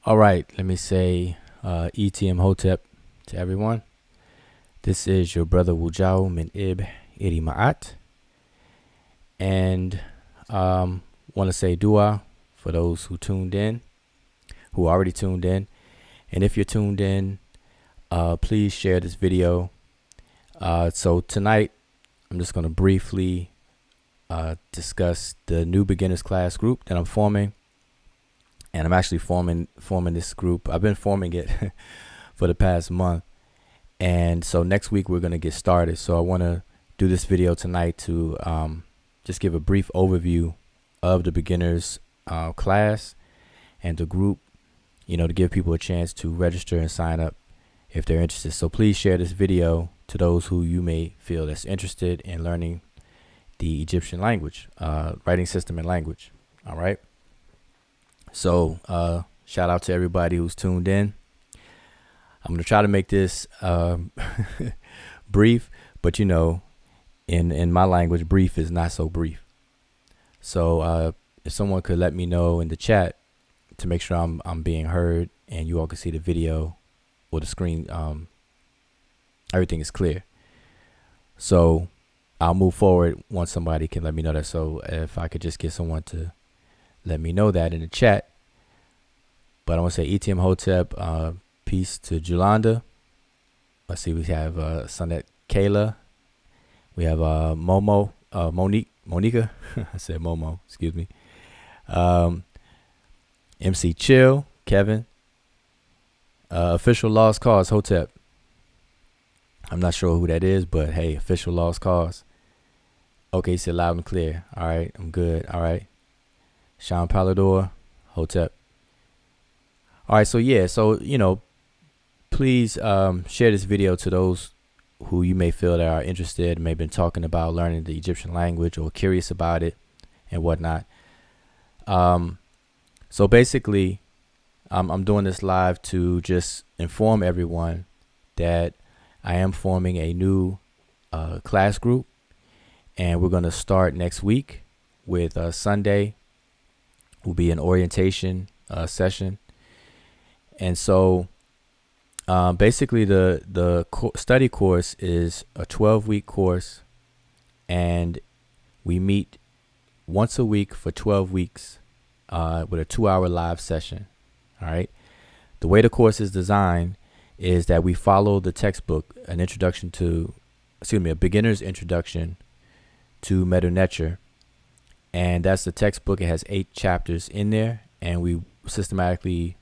All right, let me say ETM Hotep to everyone. This is your brother Wujao Min Ib Iri Ma'at. And want to say dua for those who tuned in, who already tuned in. And if you're tuned in, please share this video. So tonight, I'm just going to briefly discuss the new beginners class group that I'm forming. And I'm actually forming this group. I've been forming it for the past month. And so next week we're going to get started. So I want to do this video tonight to just give a brief overview of the beginners class and the group, to give people a chance to register and sign up if they're interested. So please share this video to those who you may feel that's interested in learning the Egyptian language, writing system and language. All right. So shout out to everybody who's tuned in. I'm going to try to make this brief, but in my language, brief is not so brief. So if someone could let me know in the chat to make sure I'm being heard and you all can see the video or the screen, everything is clear. So I'll move forward once somebody can let me know that. So if I could just get someone to let me know that in the chat. But I want to say ETM Hotep, peace to Julanda. Let's see, we have Sunette Kayla. We have Monica. I said Momo, excuse me. MC Chill, Kevin. Official Lost Cause, Hotep. I'm not sure who that is, but hey, Official Lost Cause. Okay, said loud and clear. All right, I'm good. All right. Sean Palador, Hotep. All right, so please share this video to those who you may feel that are interested, may have been talking about learning the Egyptian language or curious about it and whatnot. So basically, I'm doing this live to just inform everyone that I am forming a new class group, and we're going to start next week with Sunday will be an orientation session. And so basically the study course is a 12-week course, and we meet once a week for 12 weeks with a 2-hour live session. All right. The way the course is designed is that we follow the textbook, a beginner's introduction to Medew Netcher. And that's the textbook. It has 8 chapters in there, and we systematically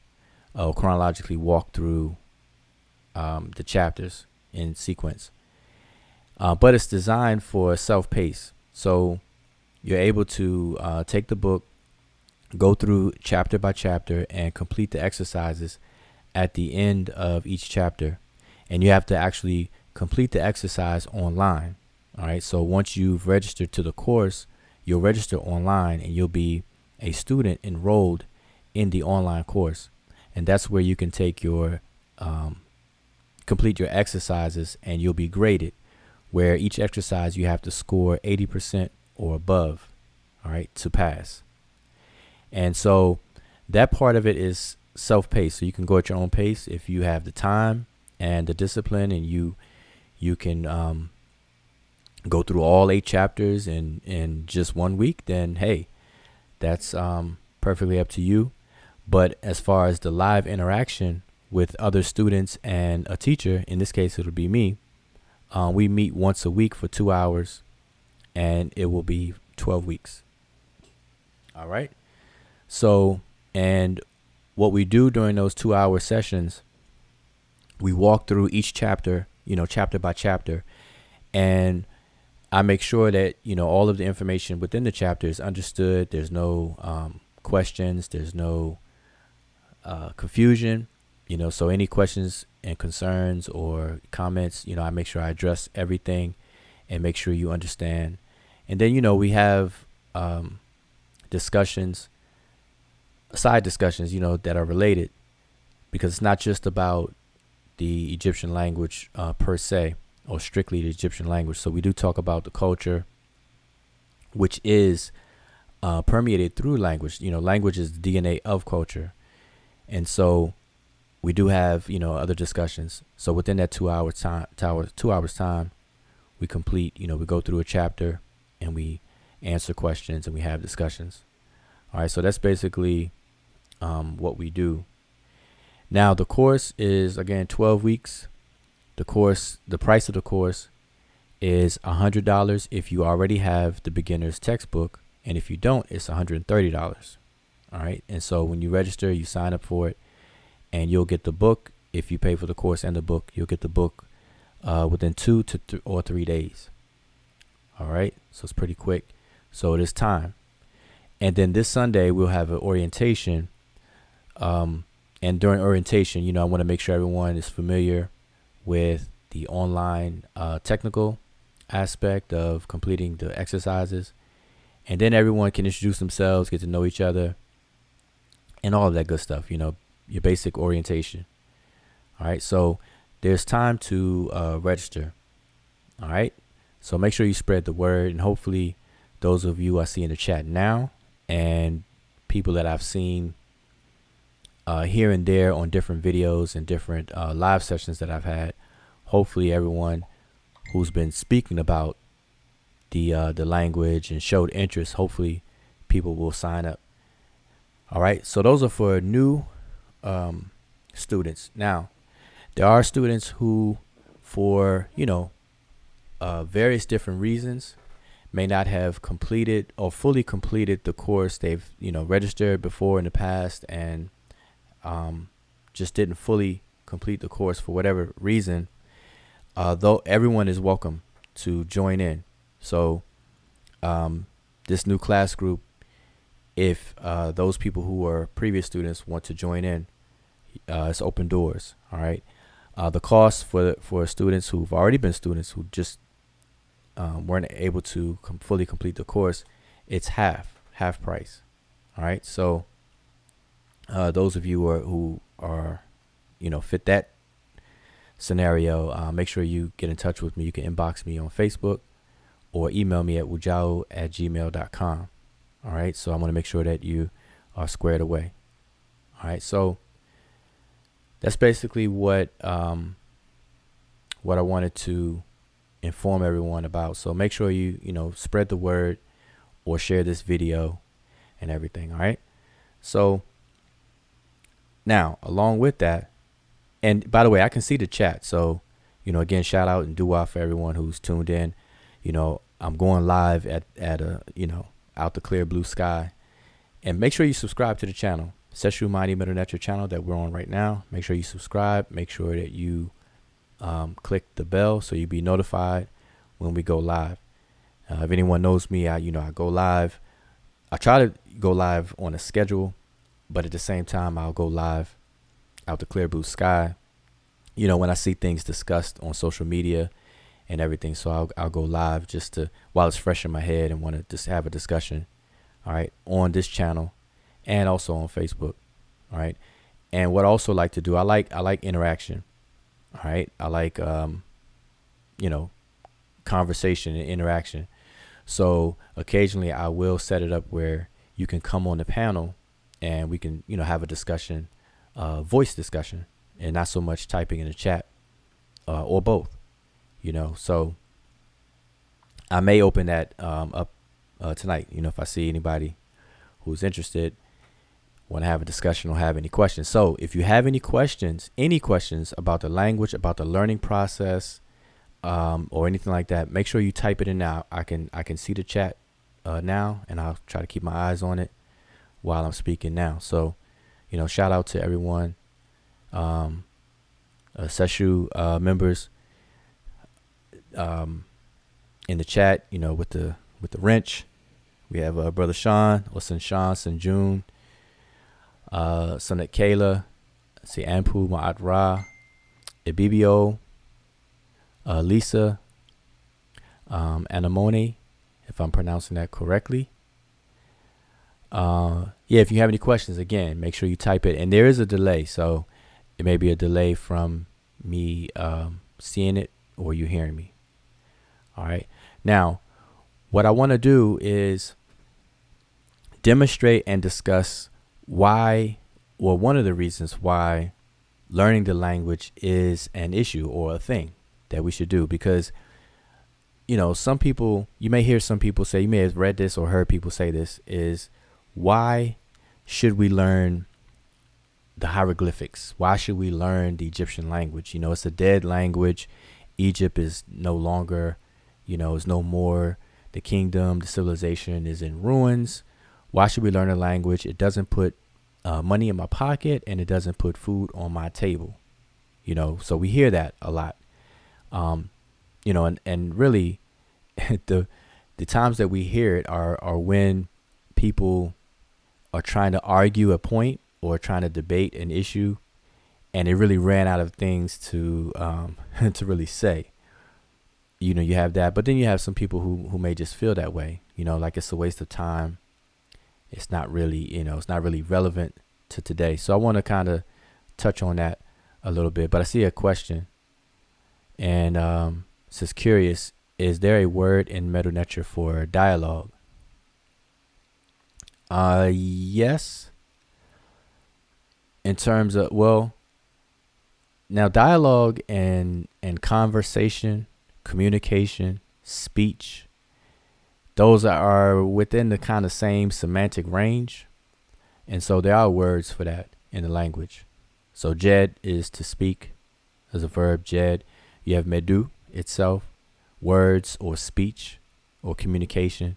chronologically walk through the chapters in sequence. But it's designed for self-paced. So you're able to take the book, go through chapter by chapter, and complete the exercises at the end of each chapter. And you have to actually complete the exercise online. All right. So once you've registered to the course, you'll register online and you'll be a student enrolled in the online course. And that's where you can take your complete your exercises, and you'll be graded, where each exercise you have to score 80% or above, all right, to pass. And so that part of it is self-paced. So you can go at your own pace if you have the time and the discipline, and you can go through all 8 chapters in just 1 week. Then hey, that's perfectly up to you. But as far as the live interaction with other students and a teacher, in this case, it'll be me. We meet once a week for 2 hours, and it will be 12 weeks. All right. So, and what we do during those 2-hour sessions, we walk through each chapter, chapter by chapter, and I make sure that, all of the information within the chapter is understood. There's no questions. There's no confusion, so any questions and concerns or comments, I make sure I address everything and make sure you understand. And then, we have discussions, side discussions, that are related, because it's not just about the Egyptian language per se, or strictly the Egyptian language. So we do talk about the culture, which is permeated through language. Language is the DNA of culture. And so we do have, other discussions. So within that 2 hours time, we complete, we go through a chapter and we answer questions and we have discussions. All right. So that's basically what we do. Now the course is, again, 12 weeks. The price of the course is $100 if you already have the beginner's textbook. And if you don't, it's $130. All right. And so when you register, you sign up for it and you'll get the book. If you pay for the course and the book, you'll get the book within 2 or 3 days. All right. So it's pretty quick. So it is time. And then this Sunday, we'll have an orientation. And during orientation, I want to make sure everyone is familiar with the online technical aspect of completing the exercises. And then everyone can introduce themselves, get to know each other, and all of that good stuff, your basic orientation. All right. So there's time to register. All right. So make sure you spread the word. And hopefully those of you I see in the chat now and people that I've seen here and there on different videos and different live sessions that I've had, hopefully everyone who's been speaking about the language and showed interest, hopefully people will sign up. All right. So those are for new students. Now, there are students who, for, various different reasons, may not have completed or fully completed the course. They've, registered before in the past and just didn't fully complete the course for whatever reason. Though everyone is welcome to join in. So this new class group, if those people who were previous students want to join in, it's open doors. All right. The cost for students who've already been students who just weren't able to fully complete the course, it's half price. All right. So those of you who are, fit that scenario, make sure you get in touch with me. You can inbox me on Facebook or email me at wujao@gmail.com. All right. So I want to make sure that you are squared away. All right. So that's basically what I wanted to inform everyone about. So make sure you, spread the word or share this video and everything. All right. So now, along with that, and by the way, I can see the chat. So, again, shout out and dua for everyone who's tuned in. I'm going live at out the clear blue sky. And make sure you subscribe to the channel, Sesh mdw-ntr channel that we're on right now. Make sure you subscribe. Make sure that you click the bell so you'll be notified when we go live. If anyone knows me, I go live. I try to go live on a schedule, but at the same time, I'll go live out the clear blue sky, when I see things discussed on social media and everything. So I'll go live just while it's fresh in my head and want to just have a discussion. All right. On this channel and also on Facebook. All right. And what I also like to do, I like interaction. All right. I like, conversation and interaction. So occasionally I will set it up where you can come on the panel and we can, have a discussion, voice discussion, and not so much typing in the chat, or both, so I may open that up tonight, if I see anybody who's interested, want to have a discussion or have any questions. So if you have any questions about the language, about the learning process, or anything like that, make sure you type it in now. I can see the chat now, and I'll try to keep my eyes on it while I'm speaking now. So, shout out to everyone, Seshu members in the chat, with the wrench. We have brother Sean, or Son Sean, Son June, Sonet Kayla, see Ampu, Ma'at Ra, Ibibio, Lisa, Anamone, if I'm pronouncing that correctly. If you have any questions, again, make sure you type it. And there is a delay, so it may be a delay from me seeing it or you hearing me. All right. Now, what I want to do is demonstrate and discuss why well, one of the reasons why learning the language is an issue or a thing that we should do, because some people, you may hear some people say, you may have read this or heard people say this, is why should we learn the hieroglyphics? Why should we learn the Egyptian language? It's a dead language. Egypt is no longer, is no more. The kingdom, the civilization is in ruins. Why should we learn a language? It doesn't put money in my pocket, and it doesn't put food on my table. So we hear that a lot. And really the times that we hear it are when people are trying to argue a point or trying to debate an issue, and it really ran out of things to to really say. You have that, but then you have some people who may just feel that way, like it's a waste of time. It's not really, it's not really relevant to today. So I want to kind of touch on that a little bit, but I see a question, and it says, curious, is there a word in Netcher for dialogue? Yes. In terms of, well, now dialogue and conversation, communication, speech, those are within the kind of same semantic range. And so there are words for that in the language. So jed is to speak as a verb, jed. You have medew itself, words or speech or communication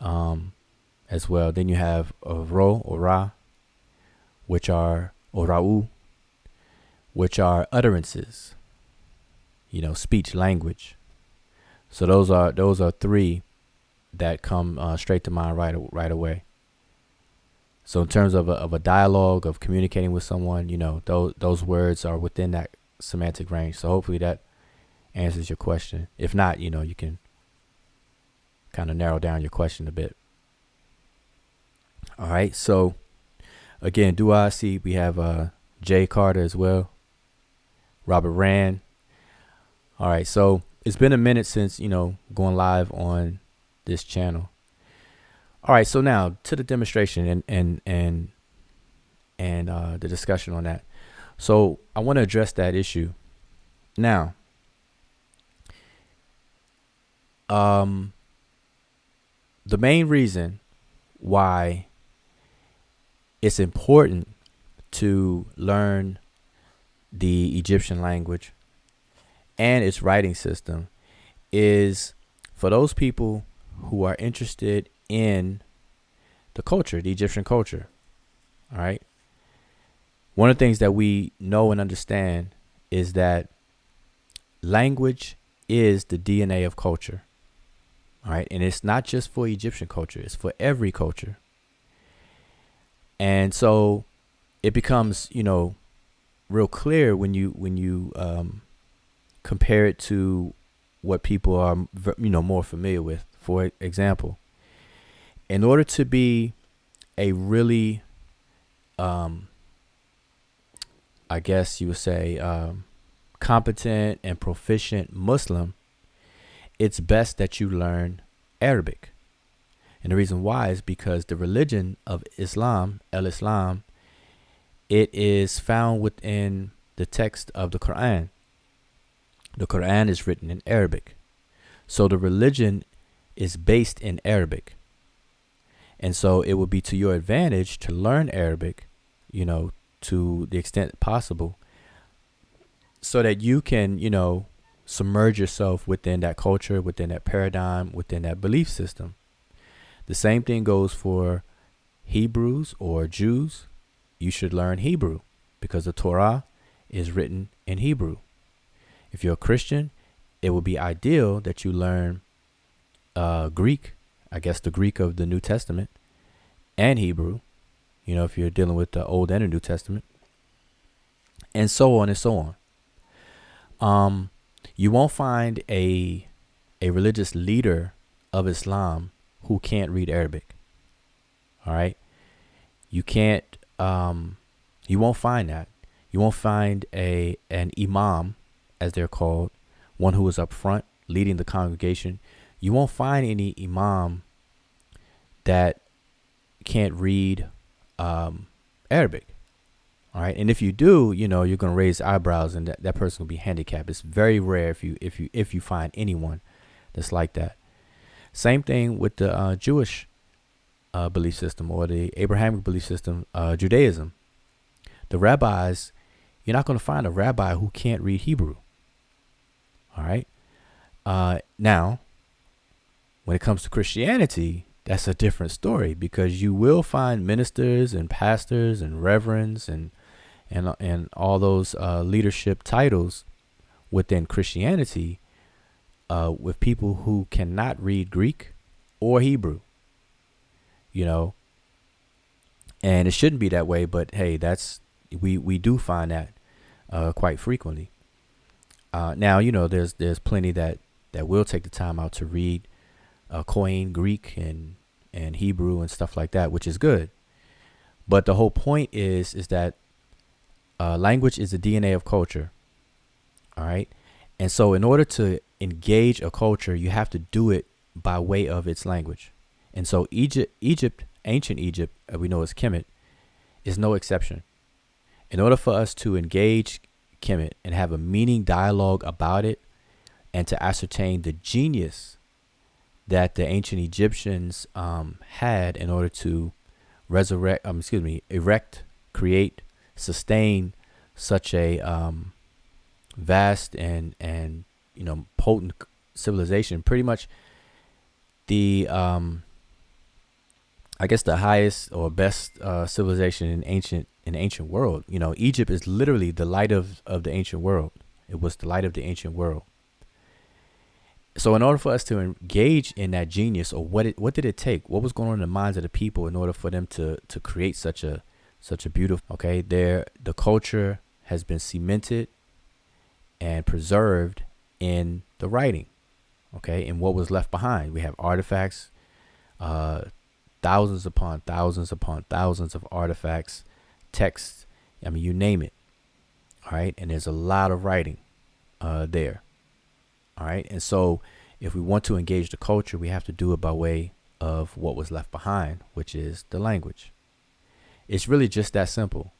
as well. Then you have ro or ra, which are, or ra'u, which are utterances, speech, language. So those are three that come straight to mind right away. So in terms of a dialogue, of communicating with someone, those words are within that semantic range. So hopefully that answers your question. If not, you can kind of narrow down your question a bit. All right. So again, do I see we have Jay Carter as well, Robert Rand. All right. So it's been a minute since, going live on this channel. All right. So now to the demonstration and the discussion on that. So I want to address that issue now. The main reason why it's important to learn the Egyptian language and its writing system is for those people who are interested in the culture, the Egyptian culture. All right. One of the things that we know and understand is that language is the DNA of culture. All right. And it's not just for Egyptian culture, it's for every culture. And so it becomes, real clear when you compare it to what people are, more familiar with. For example, in order to be a really, I guess you would say, competent and proficient Muslim, it's best that you learn Arabic. And the reason why is because the religion of Islam, al-Islam, it is found within the text of the Quran. The Quran is written in Arabic. So the religion is based in Arabic. And so it would be to your advantage to learn Arabic, to the extent possible, so that you can, submerge yourself within that culture, within that paradigm, within that belief system. The same thing goes for Hebrews or Jews. You should learn Hebrew because the Torah is written in Hebrew. If you're a Christian, it would be ideal that you learn Greek, I guess the Greek of the New Testament, and Hebrew, if you're dealing with the Old and the New Testament, and so on and so on. You won't find a religious leader of Islam who can't read Arabic. All right. You can't, you won't find that. You won't find an imam, as they're called, one who is up front leading the congregation. You won't find any imam that can't read Arabic. All right. And if you do, you're going to raise eyebrows, and that person will be handicapped. It's very rare if you find anyone that's like that. Same thing with the Jewish belief system, or the Abrahamic belief system, Judaism. The rabbis, you're not going to find a rabbi who can't read Hebrew. All right. Now, when it comes to Christianity, that's a different story, because you will find ministers and pastors and reverends and all those leadership titles within Christianity with people who cannot read Greek or Hebrew, and it shouldn't be that way. But hey, we do find that quite frequently. Now, there's plenty that will take the time out to read Koine Greek and Hebrew and stuff like that, which is good. But the whole point is that language is the DNA of culture. All right. And so in order to engage a culture, you have to do it by way of its language. And so Egypt, ancient Egypt, we know as Kemet, is no exception. In order for us to engage Kemet and have a meaning dialogue about it, and to ascertain the genius that the ancient Egyptians had in order to erect, create, sustain such a vast and potent civilization. Pretty much the I guess the highest or best civilization in ancient world. Egypt is literally the light of the ancient world. It was the light of the ancient world. So in order for us to engage in that genius, or what did it take? What was going on in the minds of the people in order for them to create such a beautiful, the culture has been cemented and preserved in the writing, and what was left behind. We have artifacts, thousands upon thousands upon thousands of artifacts, texts, you name it. All right. And there's a lot of writing there. All right. And so if we want to engage the culture, we have to do it by way of what was left behind, which is the language. It's really just that simple.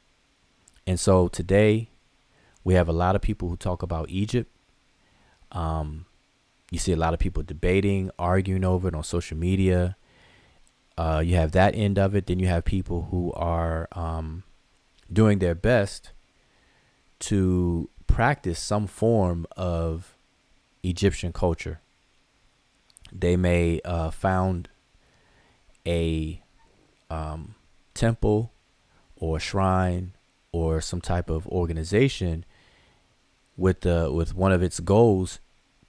And so today we have a lot of people who talk about Egypt. You see a lot of people debating, arguing over it on social media. You have that end of it. Then you have people who are doing their best to practice some form of Egyptian culture. They may found a temple or shrine or some type of organization with one of its goals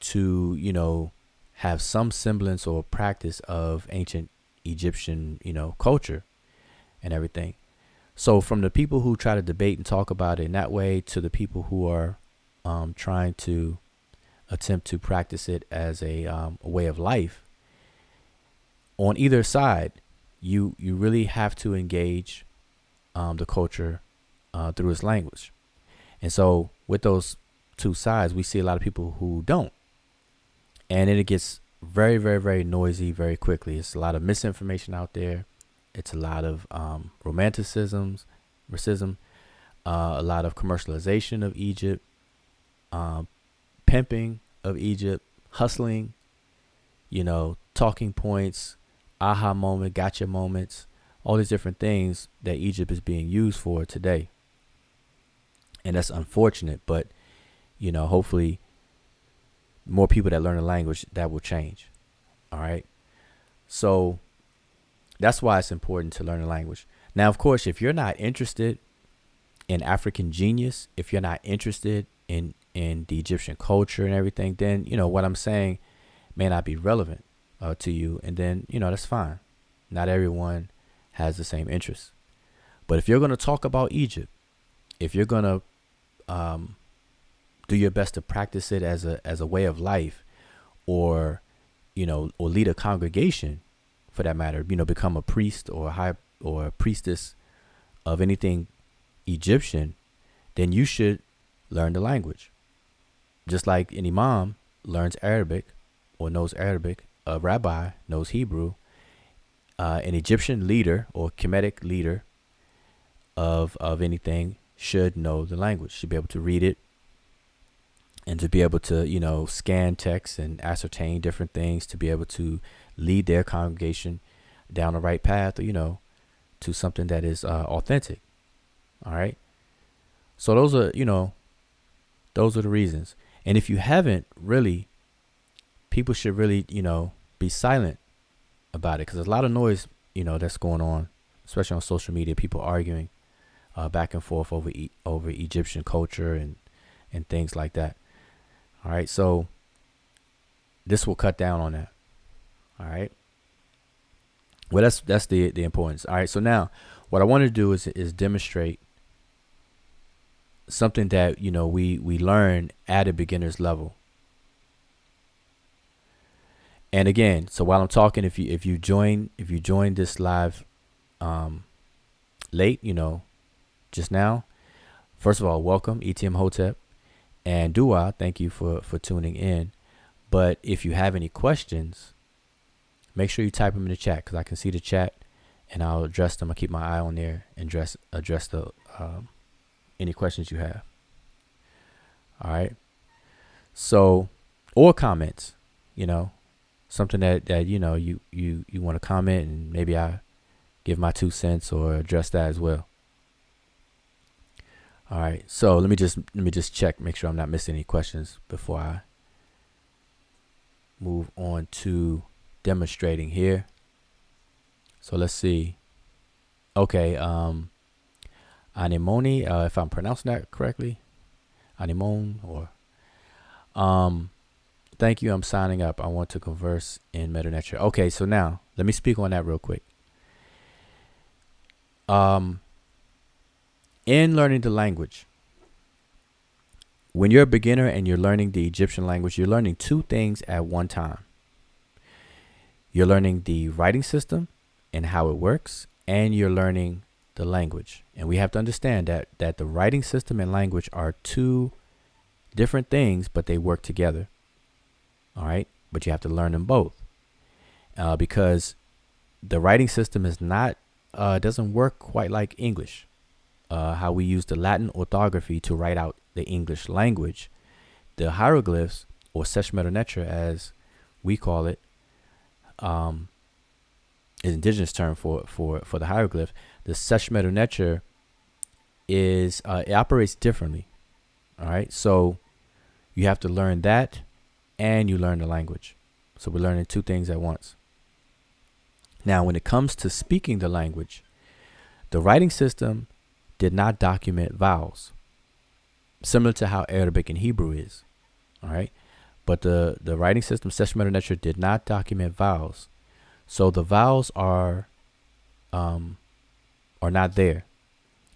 to have some semblance or practice of ancient Egyptian culture and everything. So from the people who try to debate and talk about it in that way to the people who are trying to attempt to practice it as a way of life, on either side, you really have to engage the culture through its language. And so with those two sides, we see a lot of people who don't. And then it gets very, very, very noisy very quickly. It's a lot of misinformation out there. It's a lot of racism, a lot of commercialization of Egypt, pimping of Egypt, hustling, talking points, aha moment, gotcha moments, all these different things that Egypt is being used for today. And that's unfortunate, but, hopefully more people that learn the language, that will change. All right. So that's why it's important to learn the language. Now, of course, if you're not interested in African genius, if you're not interested in the Egyptian culture and everything, then, what I'm saying may not be relevant to you. And then, that's fine. Not everyone has the same interests. But if you're going to talk about Egypt, if you're going to do your best to practice it as a way of life, or lead a congregation for that matter, become a priest or a priestess of anything Egyptian, then you should learn the language. Just like an imam learns Arabic or knows Arabic, a rabbi knows Hebrew, an Egyptian leader or Kemetic leader of anything should know the language, should be able to read it, and to be able to, scan text and ascertain different things, to be able to lead their congregation down the right path, to something that is authentic. All right. So those are the reasons. And if you haven't really, people should really, be silent about it, because there's a lot of noise, that's going on, especially on social media, people arguing back and forth over Egyptian culture and things like that. All right. So this will cut down on that. All right. Well, that's the importance. All right. So now what I want to do is demonstrate something that, we learn at a beginner's level. And again, so while I'm talking, if you join this live late, just now, first of all, welcome, ETM Hotep, and Dua, thank you for tuning in. But if you have any questions, make sure you type them in the chat, because I can see the chat and I'll address them. I'll keep my eye on there and address the any questions you have. All right. So, or comments, something that you want to comment, and maybe I give my 2 cents or address that as well. All right. So let me just check, make sure I'm not missing any questions before I move on to demonstrating here. So let's see. Okay. Anemone, if I'm pronouncing that correctly, Anemone, or thank you. I'm signing up. I want to converse in mdw-ntr. Okay, so now let me speak on that real quick. In learning the language, when you're a beginner and you're learning the Egyptian language, you're learning two things at one time. You're learning the writing system and how it works, and you're learning the language. And we have to understand that the writing system and language are two different things, but they work together. All right. But you have to learn them both because the writing system is not, doesn't work quite like English. How we use the Latin orthography to write out the English language. The hieroglyphs, or Sesh mdw-ntr as we call it, is indigenous term for the hieroglyph. The Sesh mdw-ntr is it operates differently. All right, so you have to learn that, and you learn the language. So we're learning two things at once. Now, when it comes to speaking the language, the writing system did not document vowels, similar to how Arabic and Hebrew is. All right, but the writing system, Sesh mdw-ntr, did not document vowels. So the vowels are not there.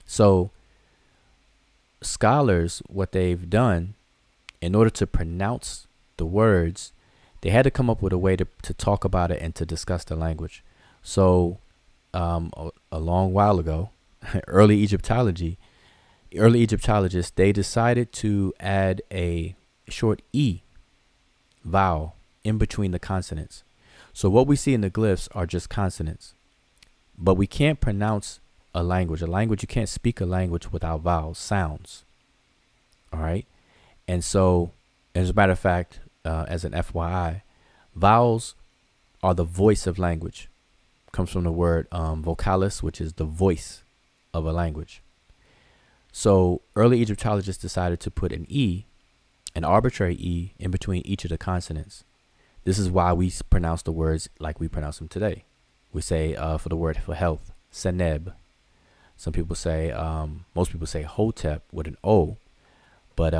So scholars, what they've done, in order to pronounce the words, they had to come up with a way to talk about it and to discuss the language. So a long while ago, early Egyptologists, they decided to add a short E vowel in between the consonants. So what we see in the glyphs are just consonants, but we can't pronounce a language. You can't speak a language without vowels, sounds. All right. And so, as a matter of fact, as an FYI, vowels are the voice of language. Comes from the word vocalis, which is the voice of a language. So early Egyptologists decided to put an E, an arbitrary E, in between each of the consonants. This is why we pronounce the words like we pronounce them today. We say for the word for health, Seneb. Some people say, most people say Hotep with an O, but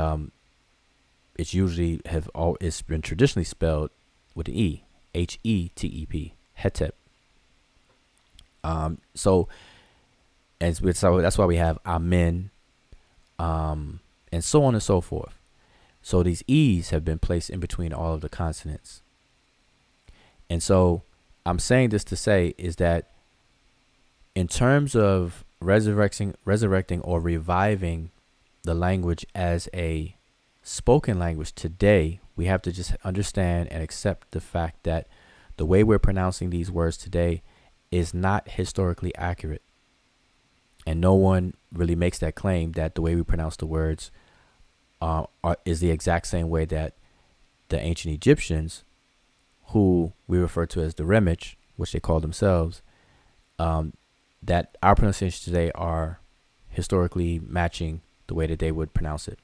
it's usually it's been traditionally spelled with an E, Hetep, Hetep. So that's why we have Amen, and so on and so forth. So these E's have been placed in between all of the consonants. And so I'm saying this to say is that in terms of resurrecting or reviving the language as a spoken language today, we have to just understand and accept the fact that the way we're pronouncing these words today is not historically accurate. And no one really makes that claim that the way we pronounce the words is the exact same way that the ancient Egyptians, who we refer to as the Remich, which they call themselves, that our pronunciations today are historically matching the way that they would pronounce it.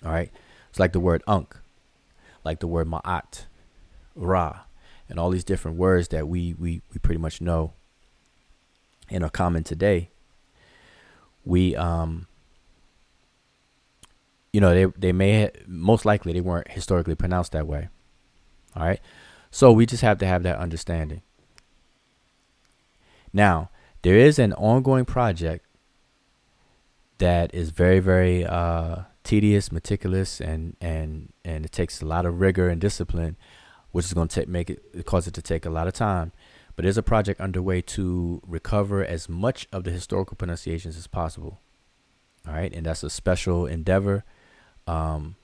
All right. It's like the word Unk, like the word Ma'at, Ra, and all these different words that we pretty much know and are common today. We they may most likely they weren't historically pronounced that way. All right. So we just have to have that understanding. Now, there is an ongoing project that is very, very tedious, meticulous, and it takes a lot of rigor and discipline, which is going to cause it to take a lot of time. But there's a project underway to recover as much of the historical pronunciations as possible. All right, and that's a special endeavor,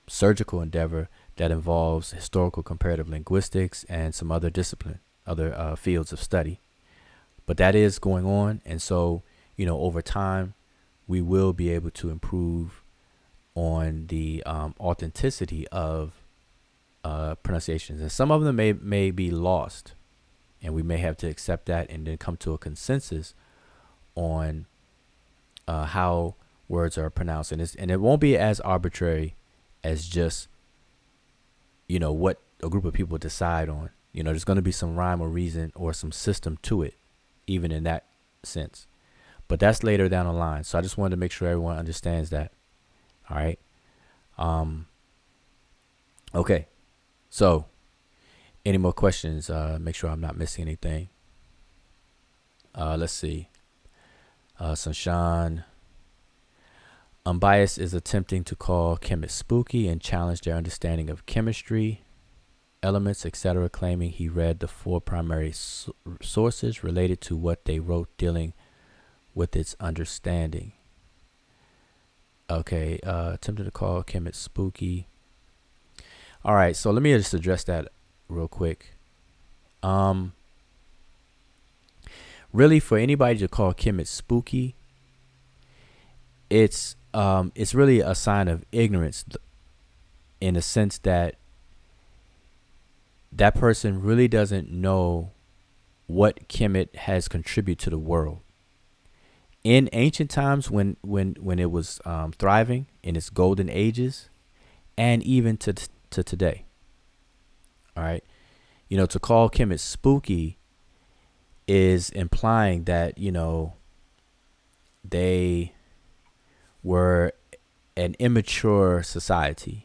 surgical endeavor that involves historical comparative linguistics and some other other fields of study. But that is going on, and so over time, we will be able to improve on the authenticity of pronunciations, and some of them may be lost, and we may have to accept that and then come to a consensus on how words are pronounced, and it won't be as arbitrary as just what a group of people decide on. There's going to be some rhyme or reason or some system to it, even in that sense. But that's later down the line. So I just wanted to make sure everyone understands that. All right. Okay. So any more questions? Make sure I'm not missing anything. Let's see. Sunshine. Unbiased is attempting to call chemists spooky and challenge their understanding of chemistry, elements, etc., claiming he read the 4 primary sources related to what they wrote dealing with its understanding. Okay, attempted to call Kemet spooky. All right, so let me just address that real quick. Really, for anybody to call Kemet spooky, it's really a sign of ignorance, in the sense that that person really doesn't know what Kemet has contributed to the world. In ancient times, when it was thriving in its golden ages, and even to today. All right, to call Kemet spooky is implying that they were an immature society.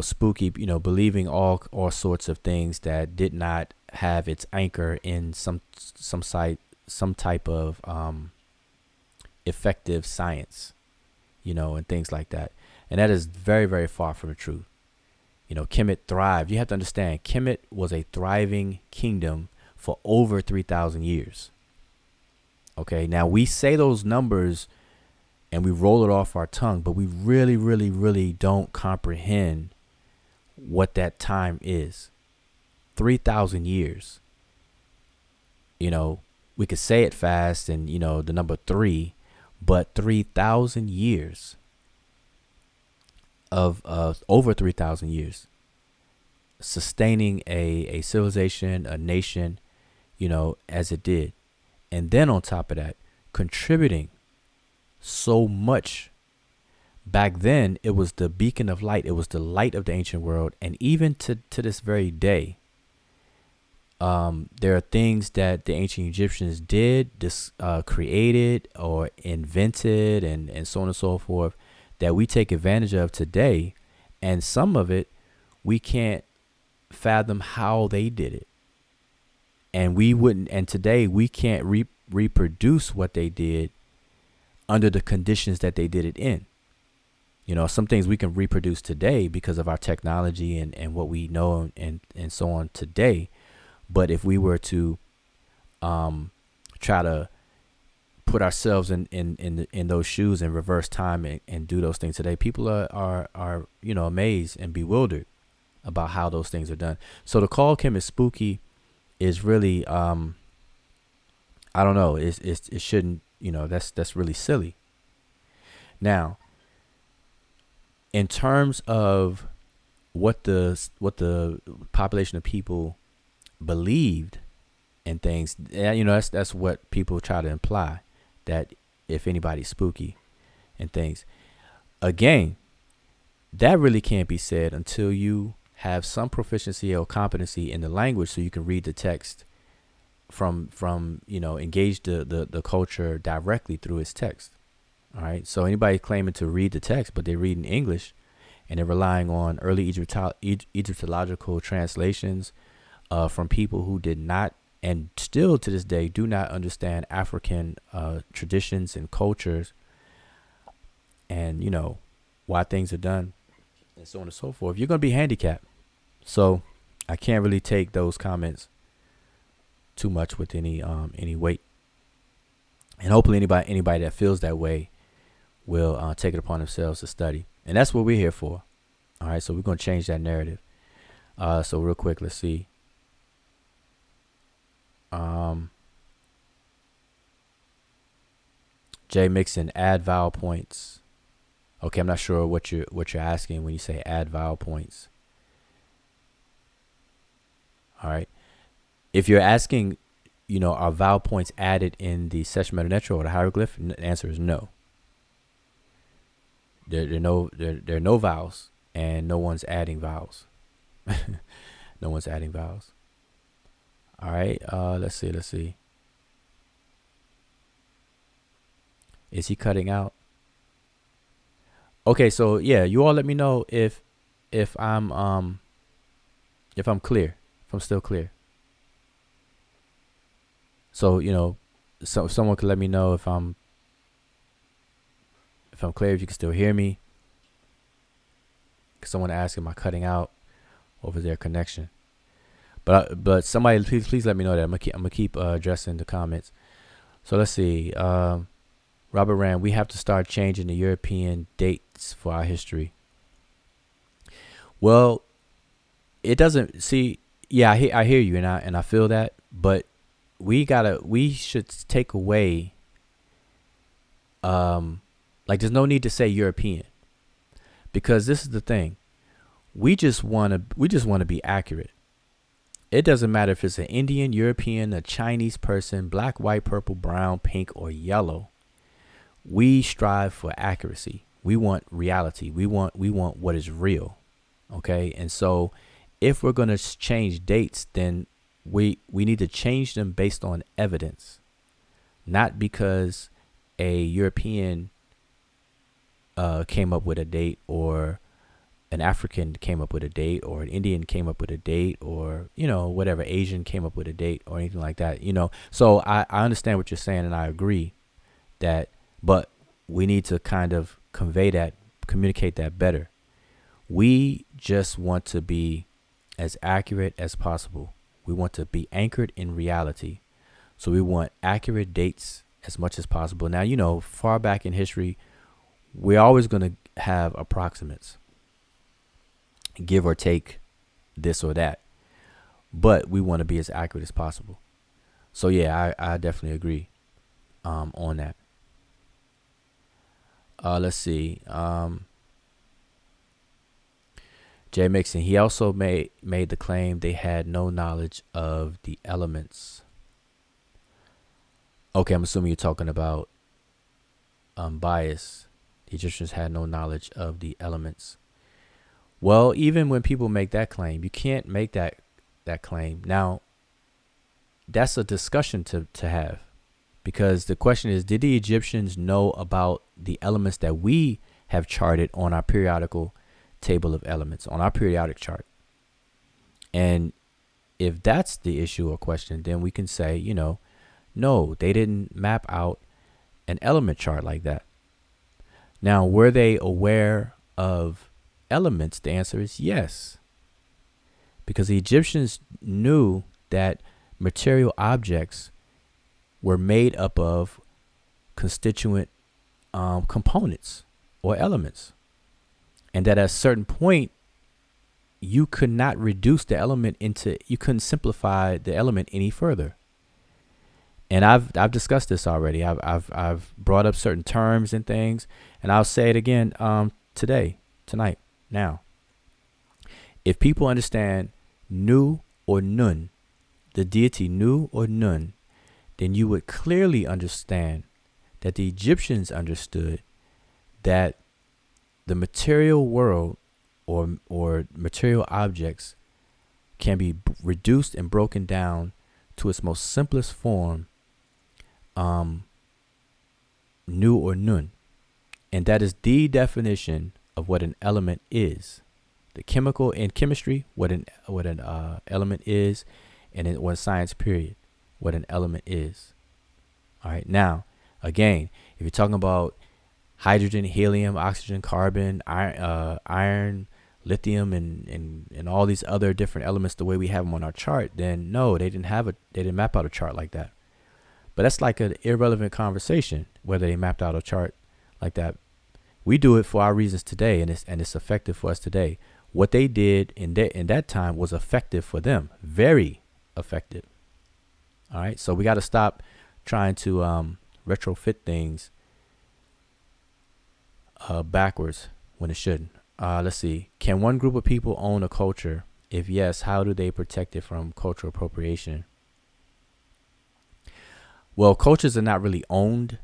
Spooky, believing all sorts of things that did not have its anchor in some type of effective science, and things like that. And that is very, very far from the truth. Kemet thrived. You have to understand, Kemet was a thriving kingdom for over 3,000 years. Okay, now we say those numbers and we roll it off our tongue, but we really, really, really don't comprehend what that time is. 3,000 years. We could say it fast and, the number 3, but 3,000 years of over 3,000 years sustaining a civilization, a nation, as it did. And then on top of that, contributing so much. Back then, it was the beacon of light. It was the light of the ancient world. And even to this very day, there are things that the ancient Egyptians did, created or invented, and so on and so forth, that we take advantage of today. And some of it, we can't fathom how they did it. And today we can't reproduce what they did under the conditions that they did it in. Some things we can reproduce today because of our technology and what we know and so on today. But if we were to try to put ourselves in those shoes and reverse time and do those things today, people are amazed and bewildered about how those things are done. So to call Kemet spooky is really I don't know, it shouldn't that's really silly. Now, in terms of what the population of people believed and things, that's what people try to imply, that if anybody's spooky and things. Again, that really can't be said until you have some proficiency or competency in the language, so you can read the text from engage the culture directly through its text. All right. So anybody claiming to read the text, but they read in English and they're relying on early Egyptological translations from people who did not, and still to this day do not understand African traditions and cultures, and why things are done, and so on and so forth. You're going to be handicapped. So I can't really take those comments too much with any weight. And hopefully anybody that feels that way will take it upon themselves to study. And that's what we're here for. All right, so we're going to change that narrative. So real quick, let's see. Jay Mixon, add vowel points. Okay, I'm not sure what you're asking when you say add vowel points. All right. If you're asking, are vowel points added in the Sesh meta-netcher or the hieroglyph? The answer is no. There are no vowels, and no one's adding vowels. No one's adding vowels. All right. Let's see. Is he cutting out? Okay, so yeah, you all let me know if I'm clear, if I'm still clear. So so someone could let me know if I'm clear, if you can still hear me. Someone asked, am I cutting out over their connection? But somebody please let me know that. I'm gonna keep addressing the comments. So let's see. Robert Rand, we have to start changing the European dates for our history. Well, it doesn't. See, yeah, I hear you, and I feel that, but we should take away. Like, there's no need to say European, because this is the thing. We just want to be accurate. It doesn't matter if it's an Indian, European, a Chinese person, black, white, purple, brown, pink, or yellow. We strive for accuracy. We want reality. We want what is real. Okay. And so if we're going to change dates, then we need to change them based on evidence, not because a European came up with a date, or an African came up with a date, or an Indian came up with a date, or whatever, Asian came up with a date, or anything like that. So I understand what you're saying, and I agree that, but we need to kind of communicate that better. We just want to be as accurate as possible. We want to be anchored in reality. So we want accurate dates as much as possible. Now, far back in history, we're always going to have approximates, give or take this or that, but we want to be as accurate as possible. So yeah, I definitely agree on that. Let's see. Jay Mixon, he also made the claim they had no knowledge of the elements. Okay, I'm assuming you're talking about bias. The Egyptians had no knowledge of the elements. Well, even when people make that claim, you can't make that claim. Now, that's a discussion to have, because the question is, did the Egyptians know about the elements that we have charted on our periodical table of elements, on our periodic chart? And if that's the issue or question, then we can say, no, they didn't map out an element chart like that. Now, were they aware of elements? The answer is yes, because the Egyptians knew that material objects were made up of constituent components or elements, and that at a certain point you could not reduce the element you couldn't simplify the element any further. And I've discussed this already. I've brought up certain terms and things, and I'll say it again tonight, now. If people understand Nu or Nun, the deity Nu or Nun, then you would clearly understand that the Egyptians understood that the material world or material objects can be reduced and broken down to its most simplest form, Nu or Nun. And that is the definition of what an element is. The chemical in chemistry, what an element is, and in one science period, what an element is. All right. Now, again, if you're talking about hydrogen, helium, oxygen, carbon, iron, lithium, and all these other different elements, the way we have them on our chart, then no, they didn't map out a chart like that. But that's like an irrelevant conversation whether they mapped out a chart like that. We do it for our reasons today, and it's effective for us today. What they did in that time was effective for them, very effective. All right, so we got to stop trying to retrofit things backwards when it shouldn't. Let's see. Can one group of people own a culture? If yes, how do they protect it from cultural appropriation? Well, cultures are not really owned.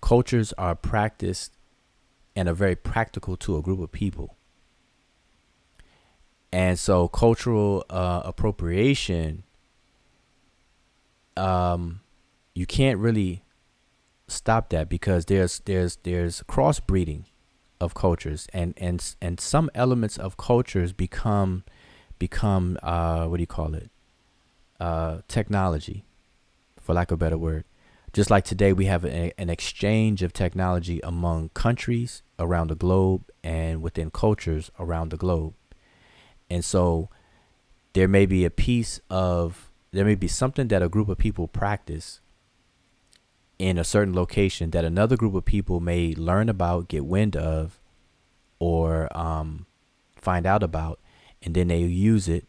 Cultures are practiced and are very practical to a group of people. And so cultural appropriation, you can't really stop that because there's crossbreeding of cultures, and some elements of cultures become what do you call it? Technology, for lack of a better word. Just like today, we have an exchange of technology among countries around the globe and within cultures around the globe. And so there may be something that a group of people practice in a certain location that another group of people may learn about, get wind of, or find out about, and then they'll use it,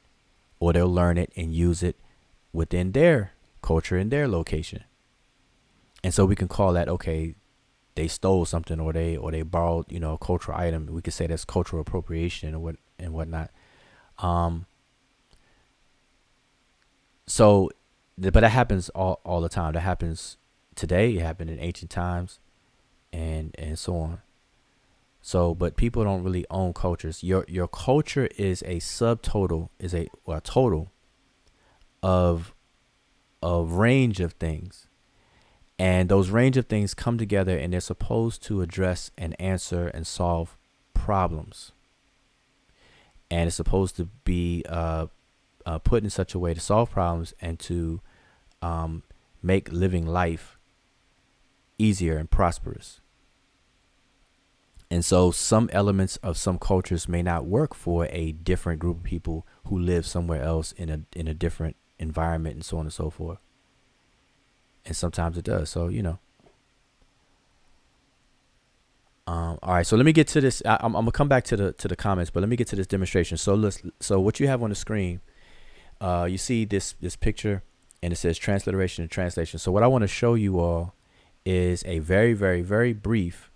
or they'll learn it and use it within their culture in their location. And so we can call that, okay, they stole something, or they borrowed, a cultural item. We could say that's cultural appropriation and whatnot. So, but that happens all the time. That happens today. It happened in ancient times, and so on. So, but people don't really own cultures. Your culture is a subtotal, a total of a range of things. And those range of things come together, and they're supposed to address and answer and solve problems. And it's supposed to be put in such a way to solve problems and to make living life easier and prosperous. And so some elements of some cultures may not work for a different group of people who live somewhere else in a different environment, and so on and so forth. And sometimes it does. So, all right. So let me get to this. I'm gonna come back to the comments, but let me get to this demonstration. So what you have on the screen, you see this picture, and it says transliteration and translation. So what I want to show you all is a very, very, very brief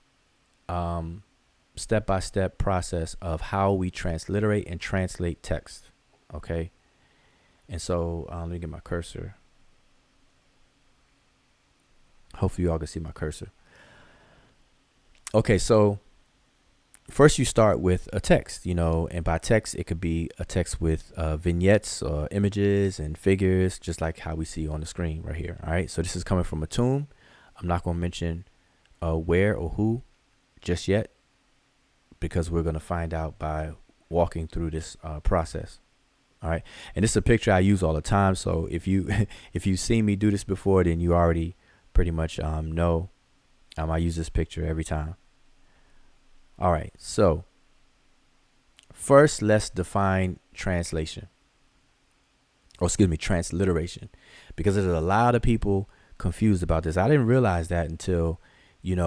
step-by-step process of how we transliterate and translate text. Okay. And so let me get my cursor. Hopefully you all can see my cursor. Okay, so first you start with a text, and by text, it could be a text with vignettes or images and figures, just like how we see on the screen right here. All right, so this is coming from a tomb. I'm not going to mention where or who just yet, because we're going to find out by walking through this process. All right, and this is a picture I use all the time. So if you've seen me do this before, then you already pretty much know I use this picture every time. All right, so first let's define translation, or excuse me, transliteration, because there's a lot of people confused about this. I didn't realize that until there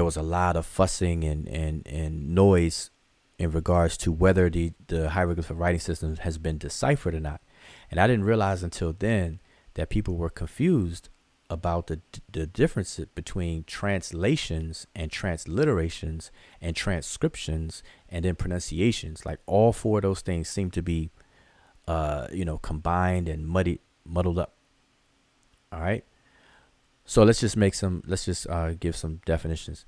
was a lot of fussing and noise in regards to whether the hieroglyphic writing system has been deciphered or not. And I didn't realize until then that people were confused about the difference between translations and transliterations and transcriptions and then pronunciations. Like all four of those things seem to be combined and muddled up. All right. So let's just give some definitions.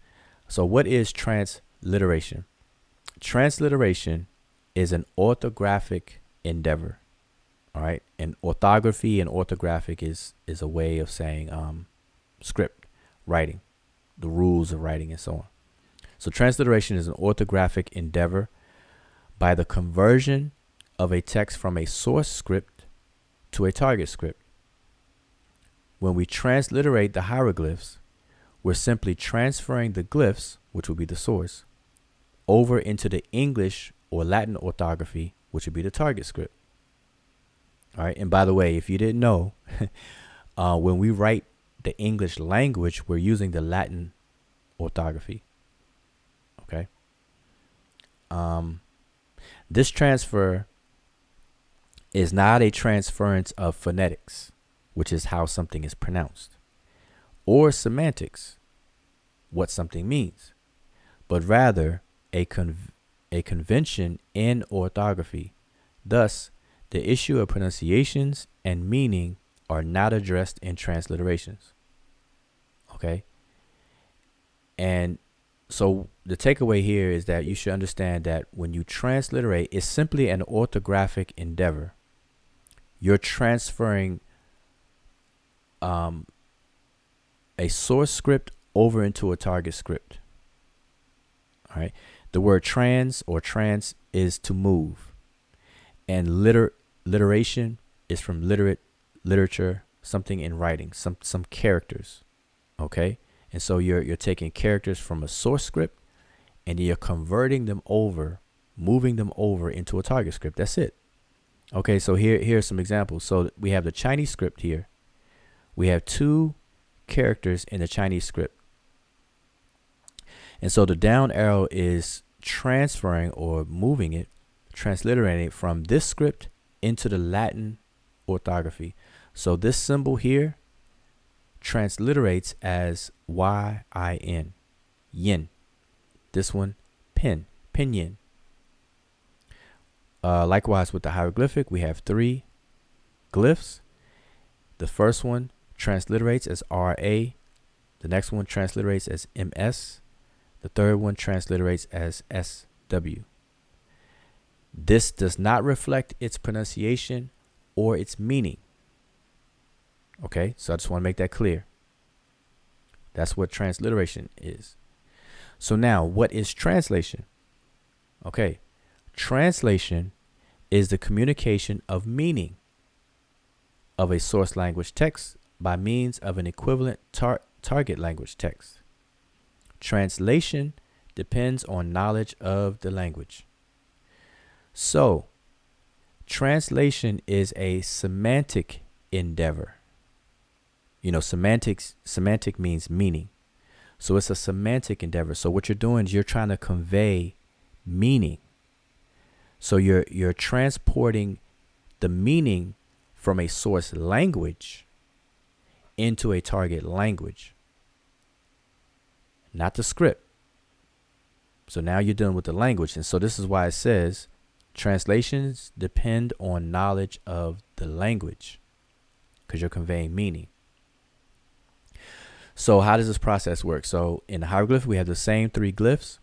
So what is transliteration? Transliteration is an orthographic endeavor. All right. And orthography and orthographic is a way of saying script, writing, the rules of writing and so on. So transliteration is an orthographic endeavor by the conversion of a text from a source script to a target script. When we transliterate the hieroglyphs, we're simply transferring the glyphs, which will be the source, over into the English or Latin orthography, which would be the target script. All right. And by the way, if you didn't know, when we write the English language, we're using the Latin orthography. Okay. This transfer is not a transference of phonetics, which is how something is pronounced, or semantics, what something means, but rather a convention in orthography. Thus, the issue of pronunciations and meaning are not addressed in transliterations. Okay? And so the takeaway here is that you should understand that when you transliterate, it's simply an orthographic endeavor. You're transferring a source script over into a target script. All right. The word trans is to move, and literation is from literature, something in writing, some characters. Okay. And so you're taking characters from a source script and you're converting them over, moving them over into a target script. That's it. Okay. So here are some examples. So we have the Chinese script here. We have two characters in the Chinese script. And so the down arrow is transferring or moving it, transliterating it from this script into the Latin orthography. So this symbol here transliterates as yin, yin. This one, pinyin. Likewise with the hieroglyphic, we have three glyphs. The first one transliterates as RA. The next one transliterates as MS. The third one transliterates as SW. This does not reflect its pronunciation or its meaning. Okay, so I just want to make that clear. That's what transliteration is. So now, what is translation? Okay, translation is the communication of meaning of a source language text by means of an equivalent target language text. Translation depends on knowledge of the language. So, translation is a semantic endeavor. You know, semantic means meaning. So it's a semantic endeavor. So what you're doing is you're trying to convey meaning. So you're transporting the meaning from a source language into a target language, not the script. So now you're dealing with the language. And so this is why it says translations depend on knowledge of the language, because you're conveying meaning. So how does this process work? So in the hieroglyph, we have the same three glyphs,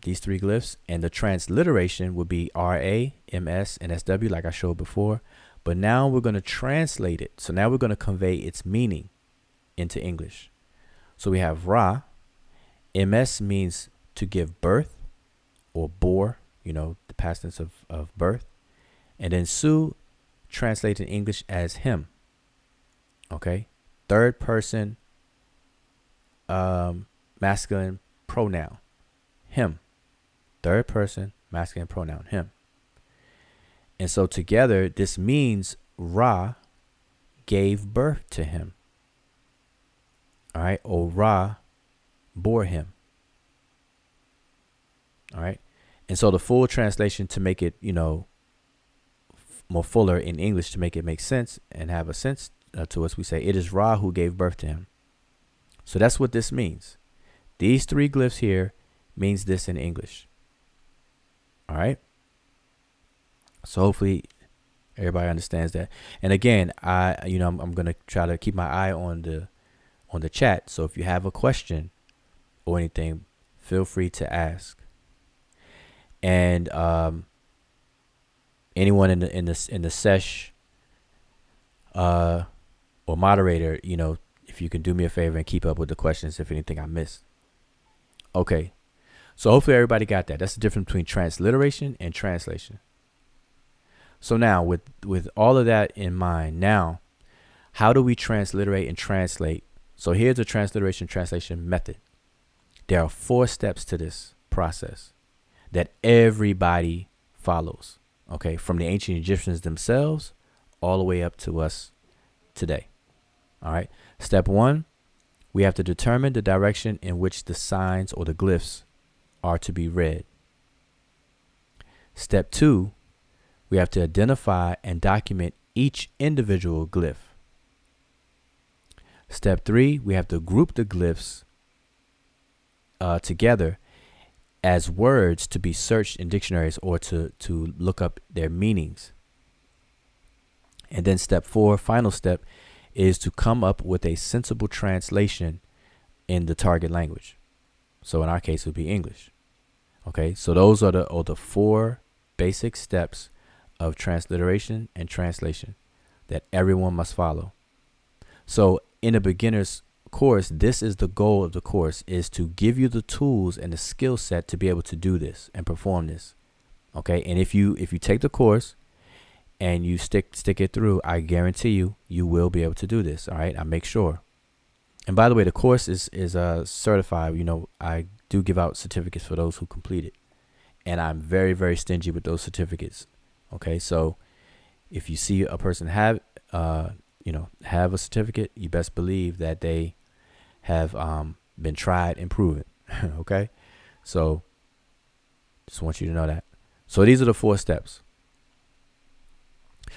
these three glyphs, and the transliteration would be RA, MS, and SW, like I showed before. But now we're going to translate it. So now we're going to convey its meaning into English. So we have Ra. MS means to give birth or bore, the past tense of birth. And then Su translates in English as him. Okay. Third person masculine pronoun, him. Third person masculine pronoun, him. And so together, this means Ra gave birth to him. All right. Or Ra bore him. All right. And so the full translation, to make it, more fuller in English to make it make sense and have a sense to us, we say it is Ra who gave birth to him. So that's what this means. These three glyphs here means this in English. All right. So hopefully everybody understands that. And again, I'm gonna try to keep my eye on the chat. So if you have a question or anything, feel free to ask. And anyone in the sesh or moderator, if you can do me a favor and keep up with the questions if anything I missed. Okay. So hopefully everybody got that. That's the difference between transliteration and translation. So now with all of that in mind, now how do we transliterate and translate? So here's a translation method. There are 4 steps to this process that everybody follows. Okay, from the ancient Egyptians themselves all the way up to us today. All right. Step 1, we have to determine the direction in which the signs or the glyphs are to be read. Step 2, we have to identify and document each individual glyph. Step 3, we have to group the glyphs together as words to be searched in dictionaries or to look up their meanings. And then step 4, final step, is to come up with a sensible translation in the target language. So in our case, it would be English. Okay, so those are the 4 basic steps of transliteration and translation that everyone must follow. So in a beginner's course, this is the goal of the course, is to give you the tools and the skill set to be able to do this and perform this. Okay, and if you take the course and you stick it through, I guarantee you will be able to do this. All right, I make sure. And by the way, the course is certified. I do give out certificates for those who complete it, and I'm very, very stingy with those certificates. Okay, so if you see a person have a certificate, you best believe that they have been tried and proven. Okay, so just want you to know that. So these are the 4 steps.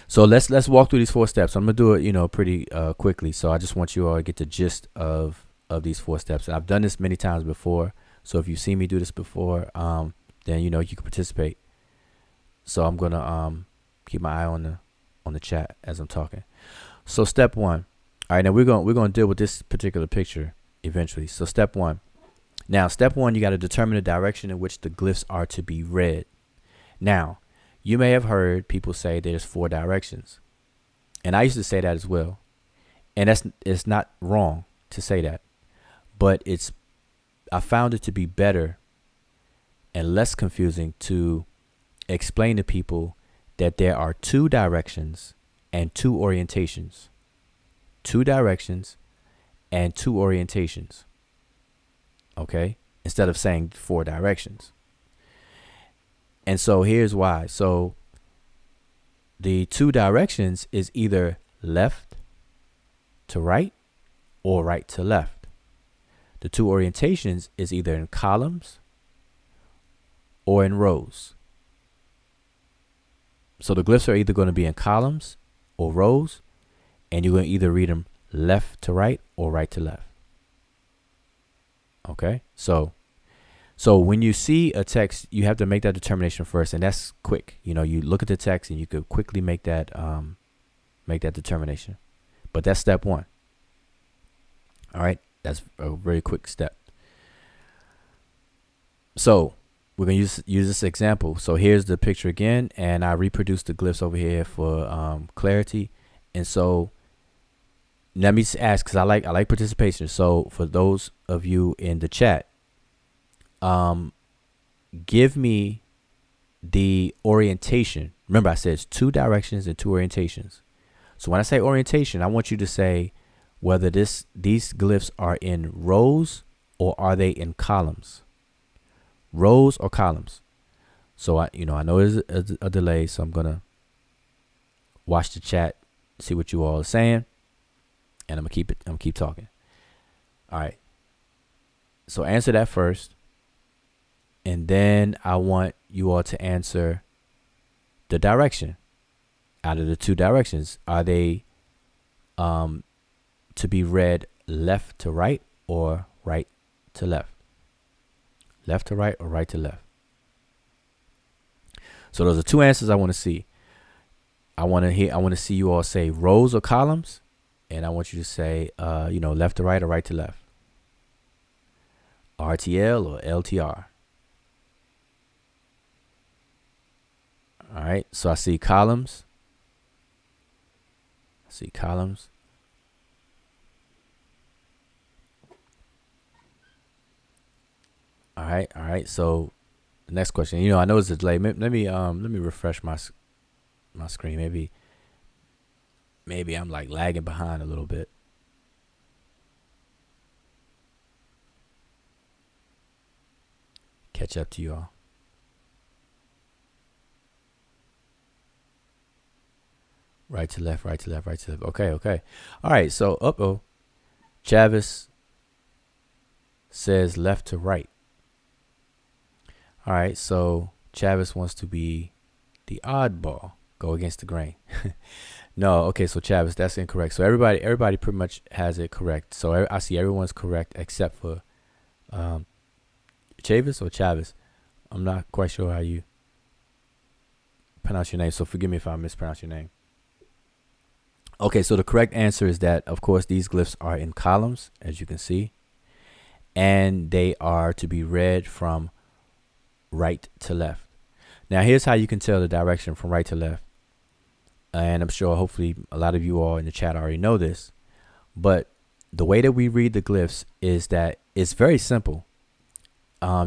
So let's walk through these 4 steps. I'm gonna do it, pretty quickly. So I just want you all to get the gist of these 4 steps. And I've done this many times before. So if you've seen me do this before, then you can participate. So I'm gonna keep my eye on the chat as I'm talking. So step 1. All right, now we're gonna deal with this particular picture eventually. So step 1. Now step 1, you got to determine the direction in which the glyphs are to be read. Now, you may have heard people say there's 4 directions, and I used to say that as well. And it's not wrong to say that, but I found it to be better and less confusing to explain to people that there are 2 directions and 2 orientations. 2 directions and 2 orientations. Okay? Instead of saying 4 directions. And so here's why. So the 2 directions is either left to right or right to left. The 2 orientations is either in columns or in rows. So the glyphs are either going to be in columns or rows, and you're going to either read them left to right or right to left. Okay, so when you see a text, you have to make that determination first, and that's quick. You look at the text and you could quickly make that determination. But that's step 1. All right, that's a very quick step. So we're gonna use this example. So here's the picture again, and I reproduced the glyphs over here for clarity. And so let me just ask, because I like participation. So for those of you in the chat, give me the orientation. Remember, I said it's 2 directions and 2 orientations. So when I say orientation, I want you to say whether these glyphs are in rows or are they in columns. Rows or columns. So I know there's a delay, so I'm gonna watch the chat, see what you all are saying, and I'm gonna keep talking. All right. So answer that first. And then I want you all to answer the direction. out of the two directions, are they to be read left to right or right to left? Left to right or right to left? So those are two answers I want to see. I want to see you all say rows or columns, and I want you to say left to right or right to left. RTL or LTR. All right, so I see columns. All right. So the next question. I know it's a delay. Let me refresh my screen. Maybe I'm like lagging behind a little bit. Catch up to you all. Right to left, right to left, right to left. Okay. All right, so Chavis says left to right. All right, so Chavis wants to be the oddball, go against the grain. No, okay, so Chavis, that's incorrect. So everybody pretty much has it correct. So I see everyone's correct except for Chavis or Chavis. I'm not quite sure how you pronounce your name, so forgive me if I mispronounce your name. Okay, so the correct answer is that, of course, these glyphs are in columns, as you can see, and they are to be read from right to left. Now, here's how you can tell the direction from right to left. And I'm sure, hopefully, a lot of you all in the chat already know this. But the way that we read the glyphs is that it's very simple.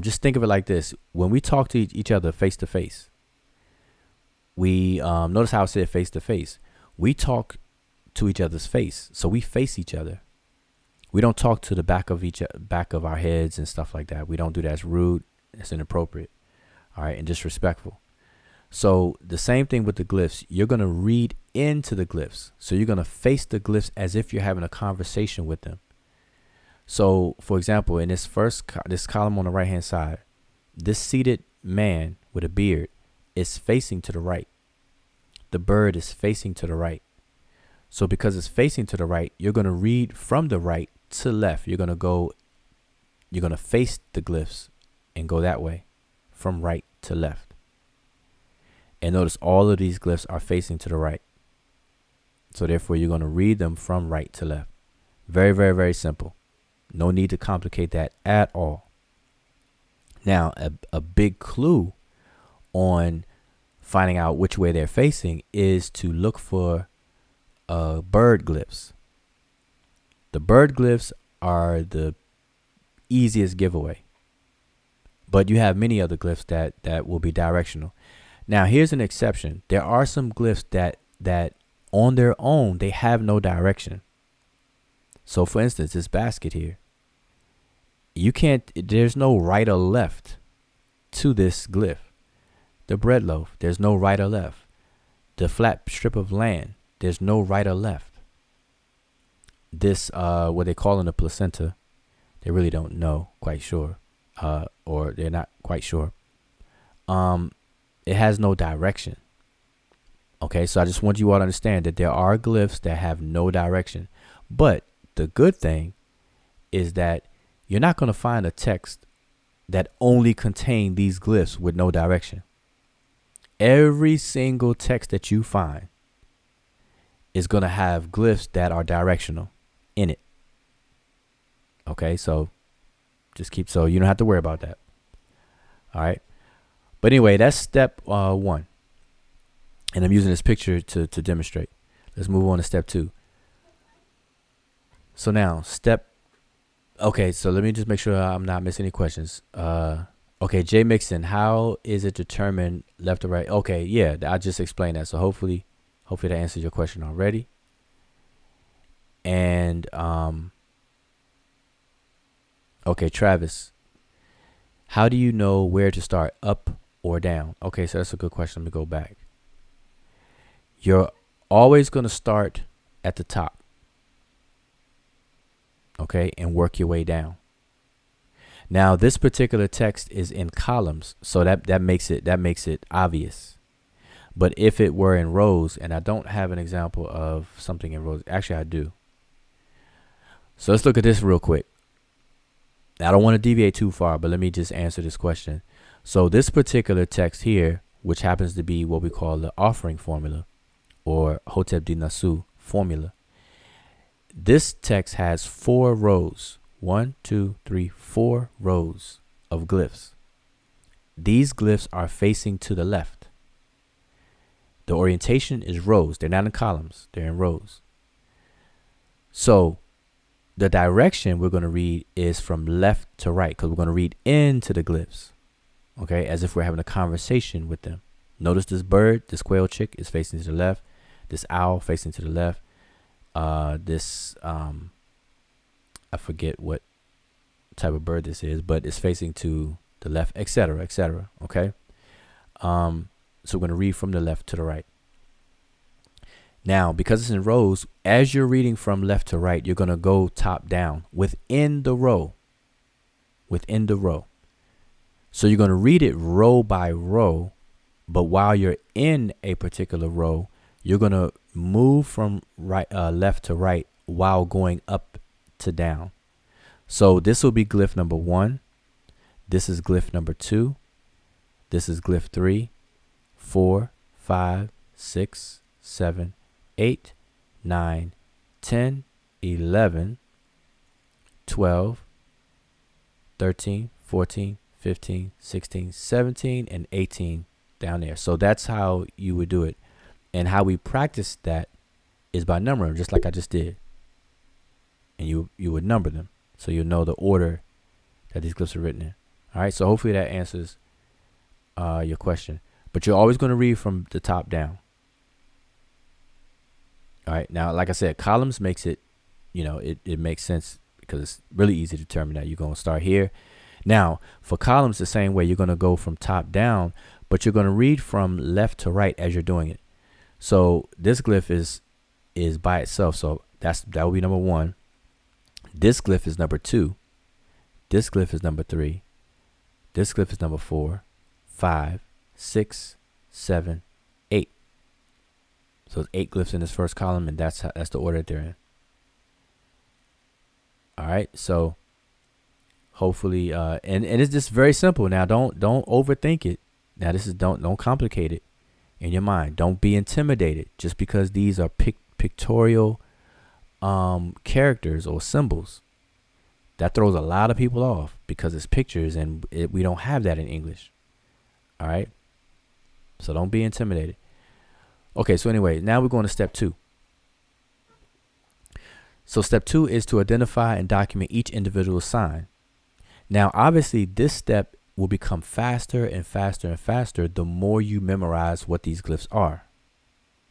Just think of it like this. When we talk to each other face to face, we notice how I said face to face. We talk to each other's face. So we face each other. We don't talk to the back of our heads and stuff like that. We don't do that. It's rude. It's inappropriate. All right. And disrespectful. So the same thing with the glyphs. You're going to read into the glyphs. So you're going to face the glyphs as if you're having a conversation with them. So, for example, in this column on the right hand side, this seated man with a beard is facing to the right. The bird is facing to the right. So because it's facing to the right, you're going to read from the right to left. You're going to face the glyphs and go that way from right to left. And notice all of these glyphs are facing to the right. So therefore, you're going to read them from right to left. Very, very, very simple. No need to complicate that at all. Now, a big clue on finding out which way they're facing is to look for bird glyphs. The bird glyphs are the easiest giveaway, but you have many other glyphs that will be directional. Now, here's an exception. There are some glyphs that on their own, they have no direction. So for instance, this basket here, there's no right or left to this glyph. The bread loaf, there's no right or left. The flat strip of land, there's no right or left. This, what they call in the placenta, they really don't know, quite sure, or they're not quite sure. It has no direction. Okay, so I just want you all to understand that there are glyphs that have no direction. But the good thing is that you're not going to find a text that only contains these glyphs with no direction. Every single text that you find is going to have glyphs that are directional in it. Okay, so so you don't have to worry about that. All right. But anyway, that's step 1. And I'm using this picture to demonstrate. Let's move on to step 2. So now okay, so let me just make sure I'm not missing any questions. Okay, Jay Mixon, how is it determined left or right? Okay, yeah, I just explained that. So hopefully that answers your question already. And okay, Travis, how do you know where to start, up or down? Okay, so that's a good question. Let me go back. You're always going to start at the top. Okay, and work your way down. Now, this particular text is in columns, so that makes it obvious. But if it were in rows, and I don't have an example of something in rows, actually I do. So let's look at this real quick. I don't want to deviate too far, but let me just answer this question. So this particular text here, which happens to be what we call the offering formula or Hotep Dinasu formula, this text has 4 rows. 1, 2, 3, 4 rows of glyphs. These glyphs are facing to the left. The orientation is rows. They're not in columns. They're in rows. So the direction we're going to read is from left to right, because we're going to read into the glyphs, okay, as if we're having a conversation with them. Notice this bird, this quail chick is facing to the left. This owl facing to the left. I forget what type of bird this is, but it's facing to the left, etc., etc. Okay. So we're going to read from the left to the right. Now, because it's in rows, as you're reading from left to right, you're going to go top down within the row. Within the row. So you're going to read it row by row, but while you're in a particular row, you're going to move from left to right while going up to down. So this will be glyph number 1. This is glyph number 2. This is glyph 3, 4, 5, 6, 7, 8, 9, 10, 11, 12, 13, 14, 15, 16, 17, and 18 down there. So that's how you would do it. And how we practice that is by numbering, just like I just did. And you would number them, so you'll know the order that these glyphs are written in. All right, so hopefully that answers your question. But you're always going to read from the top down. All right, now, like I said, columns makes it, it makes sense because it's really easy to determine that you're going to start here. Now, for columns, the same way, you're going to go from top down, but you're going to read from left to right as you're doing it. So this glyph is by itself. So that will be number 1. This glyph is number 2. This glyph is number 3. This glyph is number 4, 5, 6, 7, 8. So it's 8 glyphs in this first column, and that's the order that they're in. All right. So hopefully, and it's just very simple. Now, don't overthink it. Now, this is don't complicate it in your mind. Don't be intimidated just because these are pictorial characters or symbols. That throws a lot of people off because it's pictures, and we don't have that in English. All right. So don't be intimidated. Okay. So anyway, now we're going to step 2. So step 2 is to identify and document each individual sign. Now, obviously, this step will become faster and faster and faster the more you memorize what these glyphs are.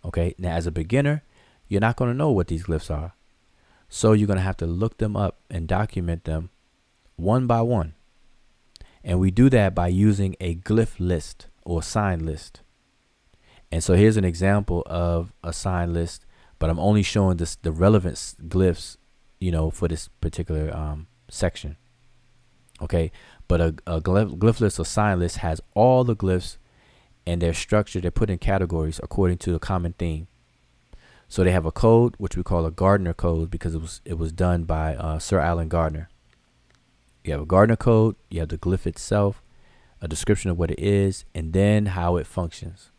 Okay. Now, as a beginner, you're not going to know what these glyphs are. So you're going to have to look them up and document them one by one. And we do that by using a glyph list or sign list. And so here's an example of a sign list, but I'm only showing the relevant glyphs, for this particular section. Okay. But a glyph list or sign list has all the glyphs, and they're structured. They're put in categories according to the common theme. So they have a code, which we call a Gardner code, because it was done by Sir Alan Gardner. You have a Gardner code, you have the glyph itself, a description of what it is, and then how it functions.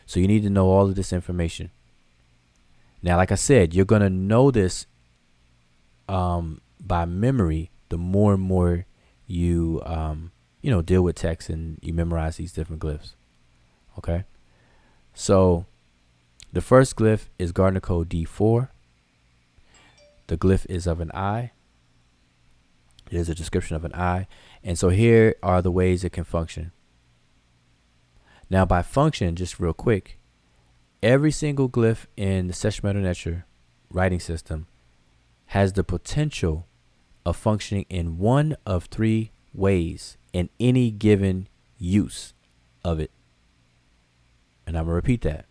So you need to know all of this information. Now, like I said, you're going to know this by memory the more and more you deal with text and you memorize these different glyphs. Okay. So the first glyph is Gardner code D4. The glyph is of an eye. It is a description of an eye. And so here are the ways it can function. Now, by function, just real quick, every single glyph in the Sesh Netcher writing system has the potential of functioning in one of 3 ways in any given use of it. And I'm going to repeat that.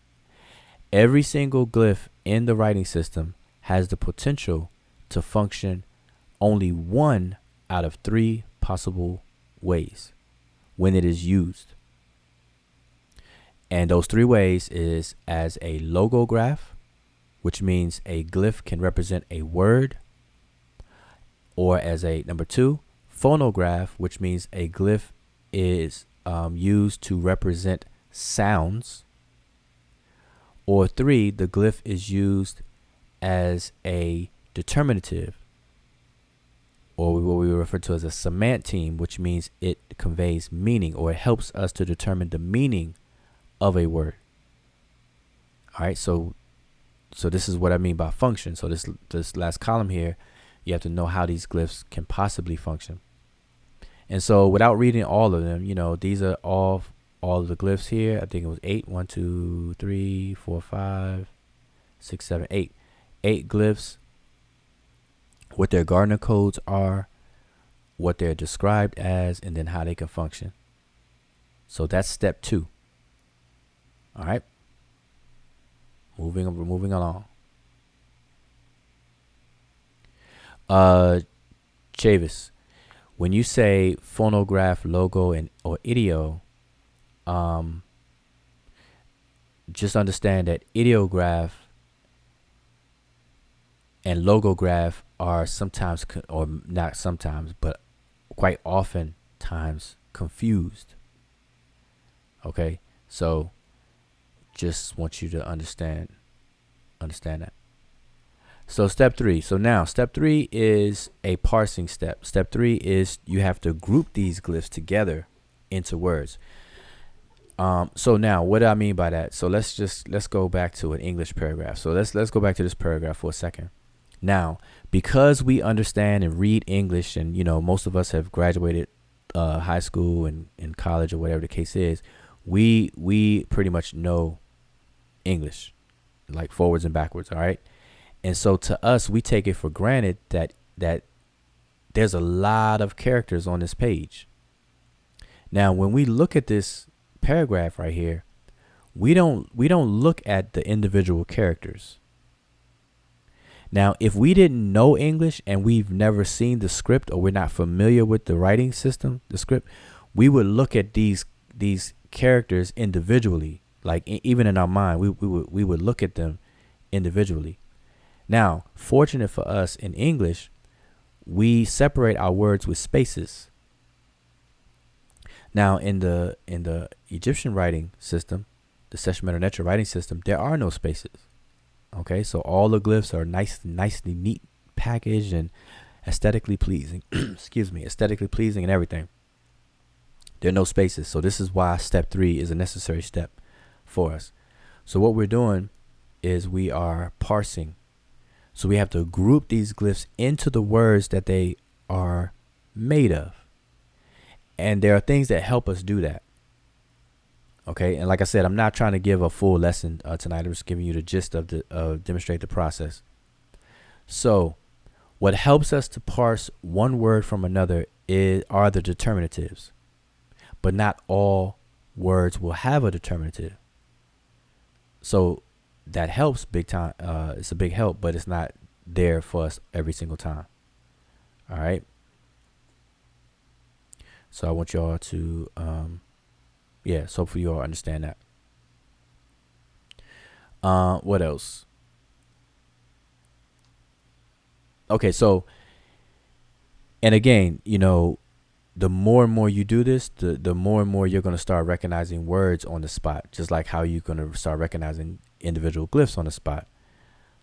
Every single glyph in the writing system has the potential to function only one out of 3 possible ways when it is used. And those three ways is as a logograph, which means a glyph can represent a word, or as a number two, phonograph, which means a glyph is used to represent sounds, or three, the glyph is used as a determinative, or what we refer to as a semanteme, which means it conveys meaning, or it helps us to determine the meaning of a word. All right, so this is what I mean by function. So this last column here, you have to know how these glyphs can possibly function. And so without reading all of them, these are all of the glyphs here. I think it was 8. 1, 2, 3, 4, 5, 6, 7, 8. 8 glyphs, what their Gardner codes are, what they're described as, and then how they can function. So that's step 2. All right. Moving along. Chavis, when you say phonograph, logo, or idio, just understand that ideograph and logograph are sometimes, or not sometimes, but quite often times confused. Okay, so just want you to understand that. So step 3. So now step 3 is a parsing step. Step 3 is you have to group these glyphs together into words. So now what do I mean by that? So let's go back to an English paragraph. So let's go back to this paragraph for a second. Now, because we understand and read English, and most of us have graduated high school and college or whatever the case is, we pretty much know English, like forwards and backwards. All right. And so to us, we take it for granted that there's a lot of characters on this page. Now, when we look at this paragraph right here, we don't look at the individual characters. Now, if we didn't know English and we've never seen the script, or we're not familiar with the writing system, the script, we would look at these characters individually. Like even in our mind, we would look at them individually. Now, fortunate for us in English, we separate our words with spaces. Now, in the Egyptian writing system, the Sesh Netcher writing system, there are no spaces. Okay, so all the glyphs are nicely neat packaged and aesthetically pleasing. Excuse me, aesthetically pleasing and everything. There are no spaces. So this is why step 3 is a necessary step for us. So what we're doing is we are parsing. So we have to group these glyphs into the words that they are made of. And there are things that help us do that. Okay, and like I said, I'm not trying to give a full lesson tonight. I'm just giving you the gist of demonstrate the process. So what helps us to parse one word from another are the determinatives. But not all words will have a determinative. So that helps big time. It's a big help, but it's not there for us every single time. All right. So I want y'all to, so hopefully you all understand that. What else? Okay, so, and again, the more and more you do this, the more and more you're going to start recognizing words on the spot, just like how you're going to start recognizing individual glyphs on the spot.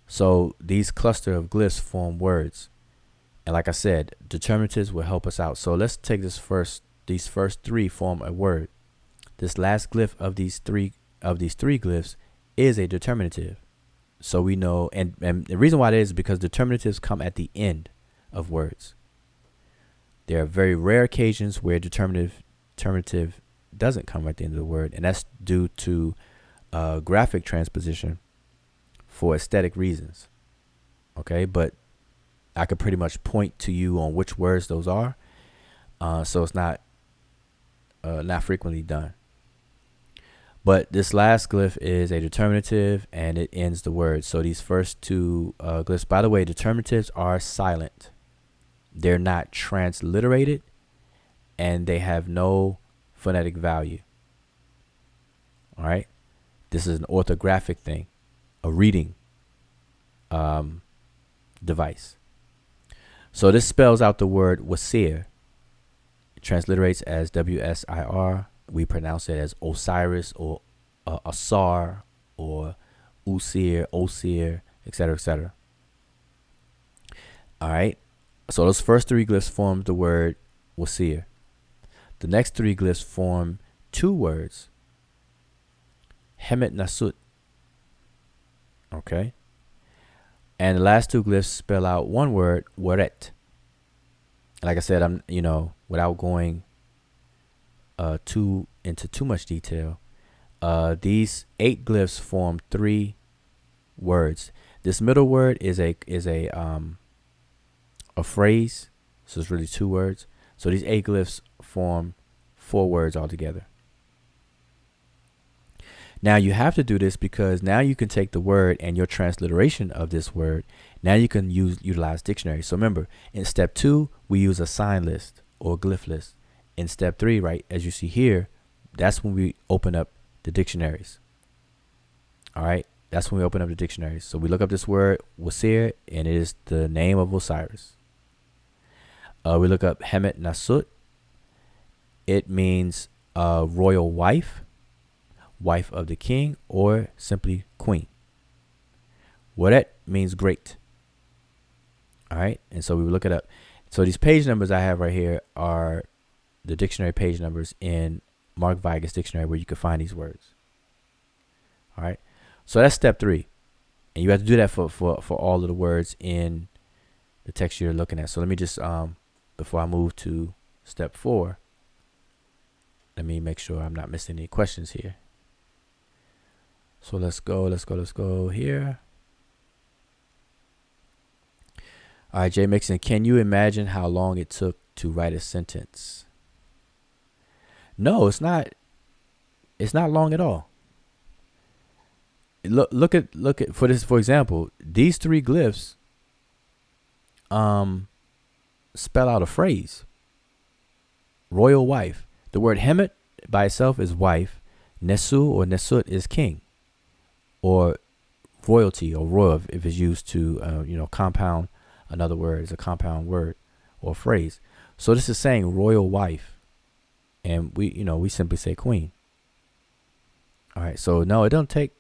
So these cluster of glyphs form words. And like I said, determinatives will help us out. So let's take these first 3 form a word. This last glyph of these three glyphs is a determinative. So we know, and the reason why that is because determinatives come at the end of words. There are very rare occasions where determinative doesn't come at the end of the word, and that's due to graphic transposition for aesthetic reasons. Okay, but I could pretty much point to you on which words those are, so it's not frequently done. But this last glyph is a determinative, and it ends the word. So these first 2 glyphs, by the way, determinatives are silent. They're not transliterated, and they have no phonetic value. All right. This is an orthographic thing, a reading device. So this spells out the word Wasir. It transliterates as WSIR. We pronounce it as Osiris or Asar or Usir, Osir, etc., etc. All right. So those first three glyphs form the word Wasir. The next three glyphs form two words, Hemet Nasut. Okay. And the last two glyphs spell out one word, Waret. Like I said, I'm, without going into too much detail, these 8 glyphs form 3 words. This middle word is a phrase, so it's really 2 words. So these 8 glyphs form 4 words altogether. Now you have to do this because now you can take the word and your transliteration of this word. Now you can utilize dictionaries. So remember, in step 2, we use a sign list or glyph list. In step 3, right, as you see here, that's when we open up the dictionaries. All right, that's when we open up the dictionaries. So we look up this word Wasir, and it is the name of Osiris. We look up Hemet Nasut. It means royal wife, wife of the king, or simply queen. Waret means great. All right, and so we look it up. So these page numbers I have right here are the dictionary page numbers in Mark Vigus dictionary where you can find these words. All right, so that's step 3, and you have to do that for all of the words in the text you're looking at. So let me just before I move to step 4, let me make sure I'm not missing any questions here. So let's go here. All right, Jay Mixon, can you imagine how long it took to write a sentence? No, it's not. It's not long at all. Look at for this, for example, these 3 glyphs spell out a phrase. Royal wife. The word Hemet by itself is wife. Nesu or Nesut is king, or royalty or royal if it's used to compound another word. It's a compound word or phrase. So this is saying royal wife, and we simply say queen. All right, so no, it don't take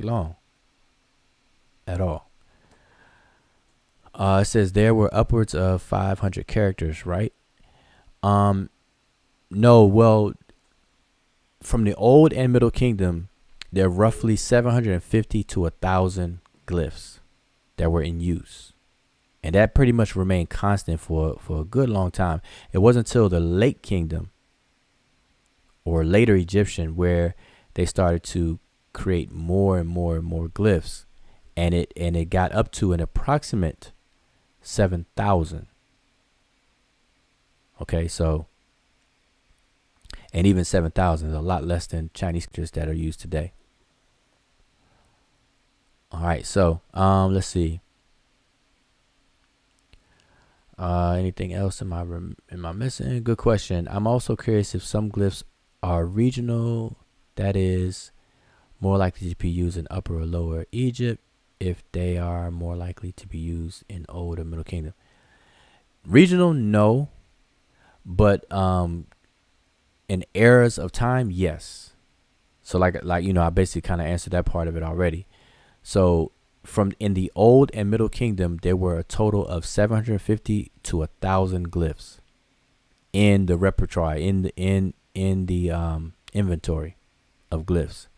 long at all. It says there were upwards of 500 characters, right? No, well, from the Old and Middle Kingdom, there are roughly 750 to 1,000 glyphs that were in use. And that pretty much remained constant for a good long time. It wasn't until the Late Kingdom or later Egyptian where they started to create more and more and more glyphs. And it got up to an approximate 7,000. Okay, so, and even 7,000 is a lot less than Chinese scripts that are used today. All right, so let's see. Anything else am I missing? Good question. I'm also curious if some glyphs are regional, that is more likely to be used in Upper or Lower Egypt, if they are more likely to be used in Old or Middle Kingdom. Regional, no, but in eras of time, yes. So like I basically kind of answered that part of it already. So from in the Old and Middle Kingdom, there were a total of 750 to 1,000 glyphs in the repertoire, in the inventory of glyphs.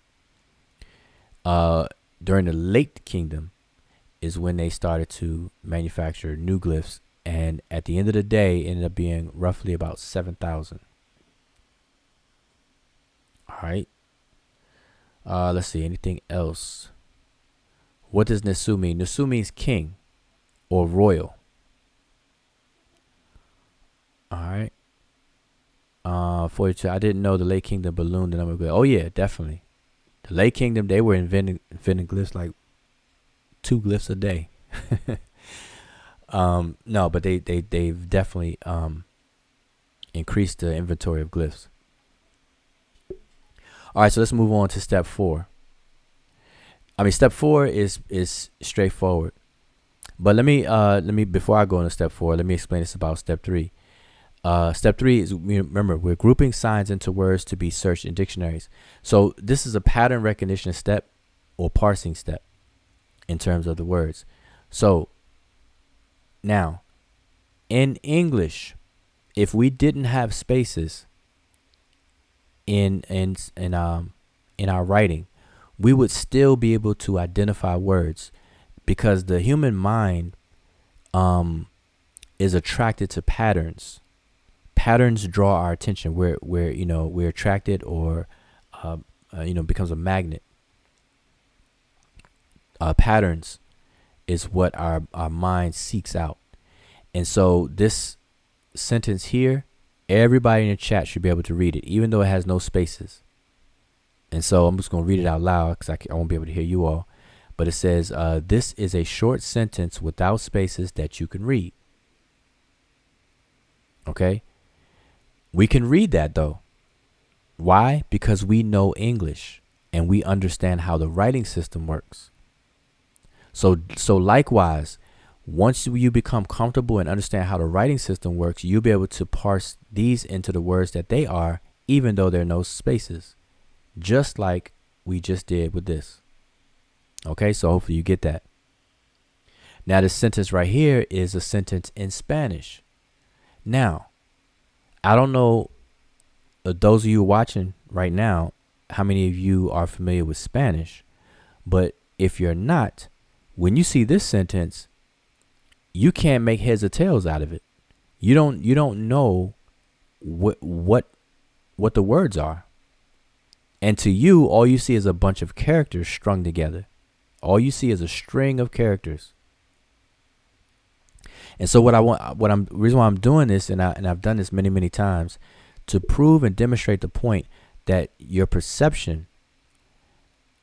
During the Late Kingdom is when they started to manufacture new glyphs, and at the end of the day, it ended up being roughly about 7,000. All right. Let's see. Anything else? What does Nesu mean? Nesu means king or royal. All right. 42. I didn't know the Late Kingdom ballooned the number of glyphs. Oh yeah, definitely. The Late Kingdom, they were inventing glyphs like 2 glyphs a day. No, but they've definitely increased the inventory of glyphs. All right, so let's move on to step 4. Step 4 is straightforward. But let me before I go into step 4, let me explain this about step 3. Step 3 is, remember, we're grouping signs into words to be searched in dictionaries. So this is a pattern recognition step or parsing step in terms of the words. So now in English, if we didn't have spaces in our writing, we would still be able to identify words, because the human mind is attracted to patterns. Patterns draw our attention. We're attracted, or becomes a magnet. Patterns is what our mind seeks out. And so this sentence here, everybody in the chat should be able to read it, even though it has no spaces. And so I'm just going to read it out loud because I won't be able to hear you all. But it says, this is a short sentence without spaces that you can read. Okay? We can read that though. Why? Because we know English and we understand how the writing system works. So likewise, once you become comfortable and understand how the writing system works, you'll be able to parse these into the words that they are, even though there are no spaces, just like we just did with this. Okay, so hopefully you get that. Now this sentence right here is a sentence in Spanish. Now, I don't know, those of you watching right now, how many of you are familiar with Spanish, but if you're not, when you see this sentence, you can't make heads or tails out of it. You don't know what the words are. And to you, all you see is a bunch of characters strung together. All you see is a string of characters. And so the reason why I'm doing this, and I've done this many, many times, to prove and demonstrate the point that your perception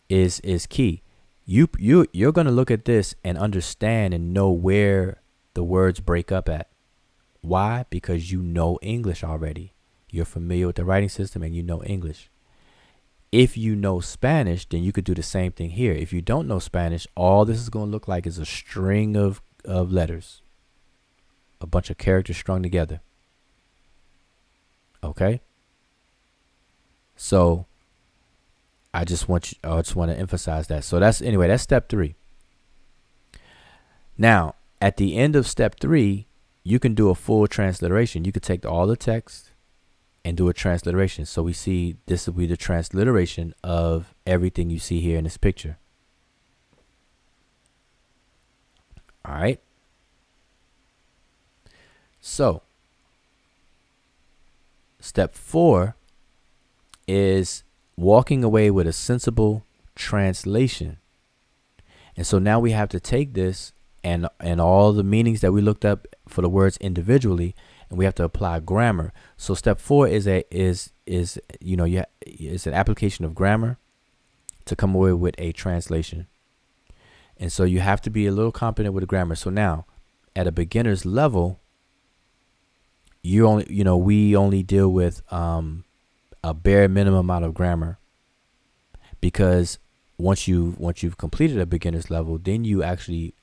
is key. You're going to look at this and understand and know where the words break up at. Why? Because you know English already. You're familiar with the writing system and you know English. If you know Spanish, then you could do the same thing here. If you don't know Spanish, all this is going to look like is a string of letters, a bunch of characters strung together. Okay? So I just want to emphasize that. So that's step 3. Now, at the end of step 3, you can do a full transliteration. You could take all the text and do a transliteration. So we see this will be the transliteration of everything you see here in this picture. All right. So step 4 is walking away with a sensible translation. And so now we have to take this and all the meanings that we looked up for the words individually, and we have to apply grammar. So step 4 is an application of grammar to come away with a translation. And so you have to be a little competent with the grammar. So now at a beginner's level, we only deal with a bare minimum amount of grammar, because once you've completed a beginner's level, then you actually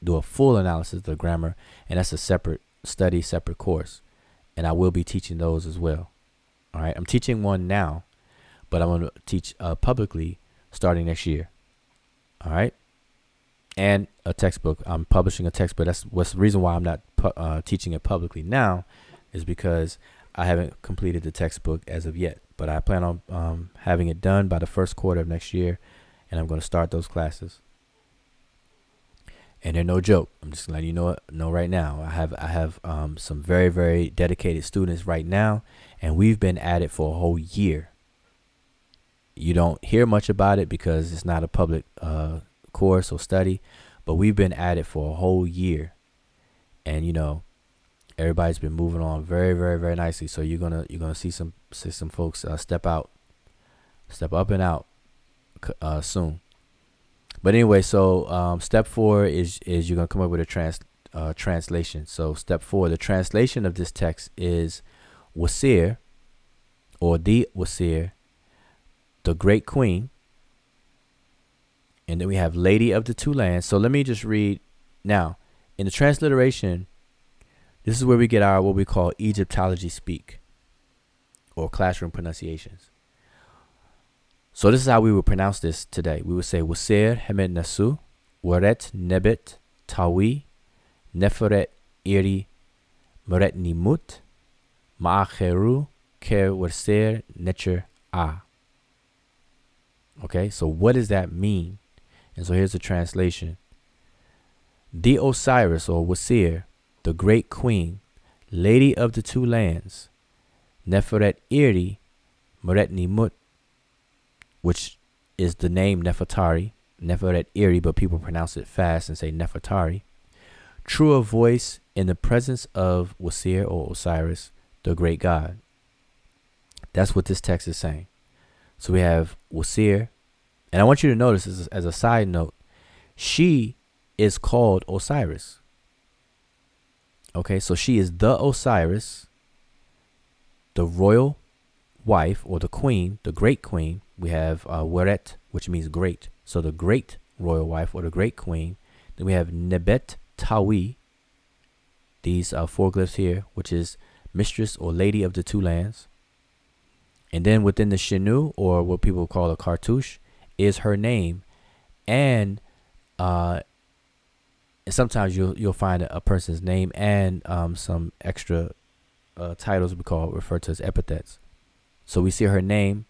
do a full analysis of the grammar, and that's a separate study, separate course, and I will be teaching those as well. All right, I'm teaching one now, but I'm going to teach publicly starting next year. All right, and a textbook. I'm publishing a textbook. That's what's the reason why I'm not teaching it publicly now, is because I haven't completed the textbook as of yet, but I plan on having it done by the first quarter of next year, and I'm going to start those classes. And they're no joke. I'm just letting you know right now. I have some very, very dedicated students right now, and we've been at it for a whole year. You don't hear much about it because it's not a public course or study, but we've been at it for a whole year, and everybody's been moving on very, very, very nicely. So you're gonna see some folks step up and out soon. But anyway, so step 4 is you're gonna come up with a translation. So step 4, the translation of this text is Wasir, or the Wasir, the Great Queen, And then we have Lady of the Two Lands. So let me just read now. In the transliteration, this is where we get our what we call Egyptology speak, or classroom pronunciations. So this is how we would pronounce this today. We would say Wasir Hemed Nasu, Waret Nebet Tawi, Neferet Iri Meret Nimut, Ma'acheru Ker Wasir Netcher A. Okay, so what does that mean? And so here's the translation. The Osiris, or Wasir, the great queen, lady of the two lands, Neferet Iri Meret Nimut, which is the name Nefertari, Neferet Iri, but people pronounce it fast and say Nefertari. True of voice in the presence of Wasir, or Osiris, the great god. That's what this text is saying. So we have Wasir, and I want you to notice as a side note, she is called Osiris. Okay, so she is the Osiris, the royal wife, or the queen, the great queen. We have Weret, which means great. So the great royal wife, or the great queen. Then we have Nebet Tawi, these 4 glyphs here, which is mistress or lady of the two lands. And then within the Shinu, or what people call a cartouche, is her name. And sometimes you'll find a person's name and some extra titles we call referred to as epithets. So we see her name,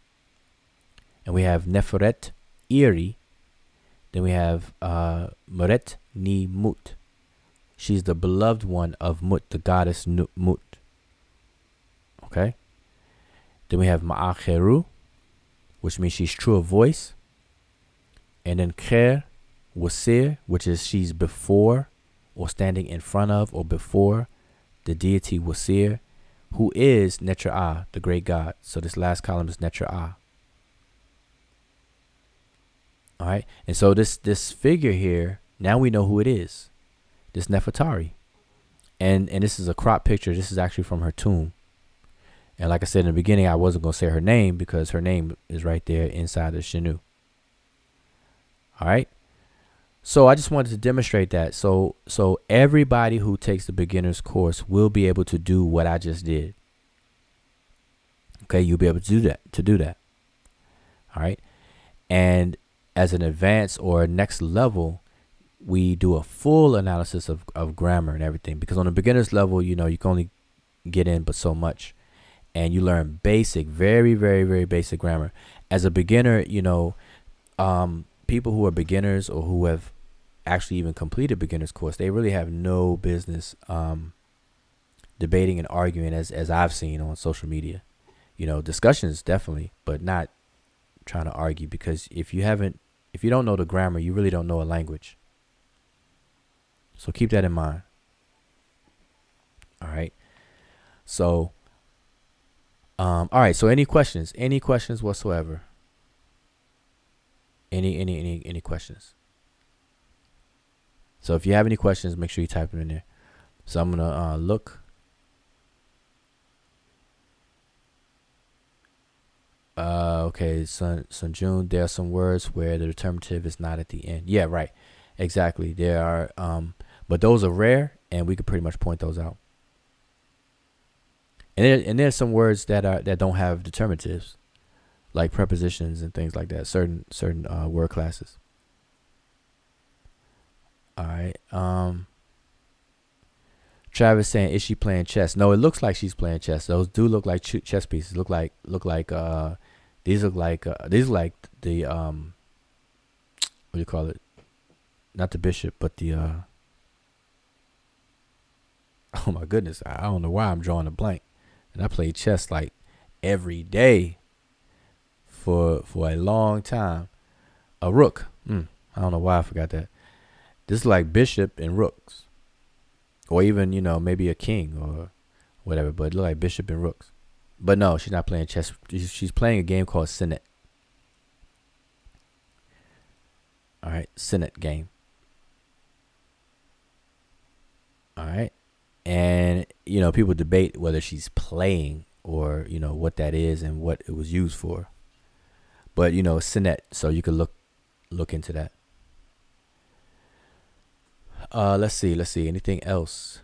and we have Neferet Iri. Then we have Meret Ni Mut. She's the beloved one of Mut, the goddess Mut. Okay. Then we have Ma'acheru, which means she's true of voice. And then Kher Wasir, which is she's before, or standing in front of, or before the deity Wasir, who is Netcher A, the great god. So this last column is Netcher A. All right. And so this figure here, now we know who it is. This Nefertari. And this is a crop picture. This is actually from her tomb. And like I said in the beginning, I wasn't going to say her name because her name is right there inside the Shinu. All right. So I just wanted to demonstrate that. So everybody who takes the beginner's course will be able to do what I just did. Okay, you'll be able to do that. All right. And as an advanced or next level, we do a full analysis of grammar and everything, because on the beginner's level, you can only get in but so much, and you learn basic, very, very, very basic grammar. As a beginner, people who are beginners or who have actually even completed beginner's course, they really have no business debating and arguing as I've seen on social media. Discussions definitely, but not trying to argue, because if you don't know the grammar, you really don't know a language. So keep that in mind. All right. So, all right. So any questions whatsoever? Any questions? So if you have any questions, make sure you type them in there. So I'm going to look. Okay. Sun June, there are some words where the determinative is not at the end. Yeah, right. Exactly. There are, but those are rare, and we could pretty much point those out. And there's some words that don't have determinatives, like prepositions and things like that. Certain word classes. All right. Travis saying, is she playing chess? No, it looks like she's playing chess. Those do look like chess pieces. These look like the what do you call it? Not the bishop, but the oh my goodness, I don't know why I'm drawing a blank. And I played chess like every day for a long time. A rook. I don't know why I forgot that. This is like bishop and rooks, or even maybe a king or whatever. But it look like bishop and rooks. But no, she's not playing chess. She's playing a game called Senet. All right, Senet game. All right. And, people debate whether she's playing or, what that is and what it was used for. But, Senet, so you could look into that. Let's see. Anything else?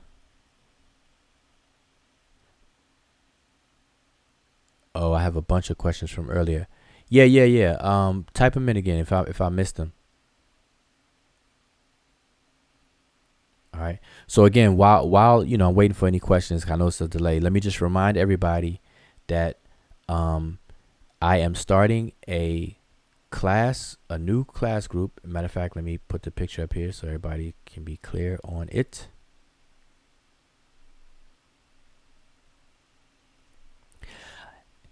Oh, I have a bunch of questions from earlier. Yeah. Type them in again if I missed them. All right. So again, while I'm waiting for any questions, I know it's a delay. Let me just remind everybody that I am starting a new class group. Matter of fact, let me put the picture up here so everybody can be clear on it.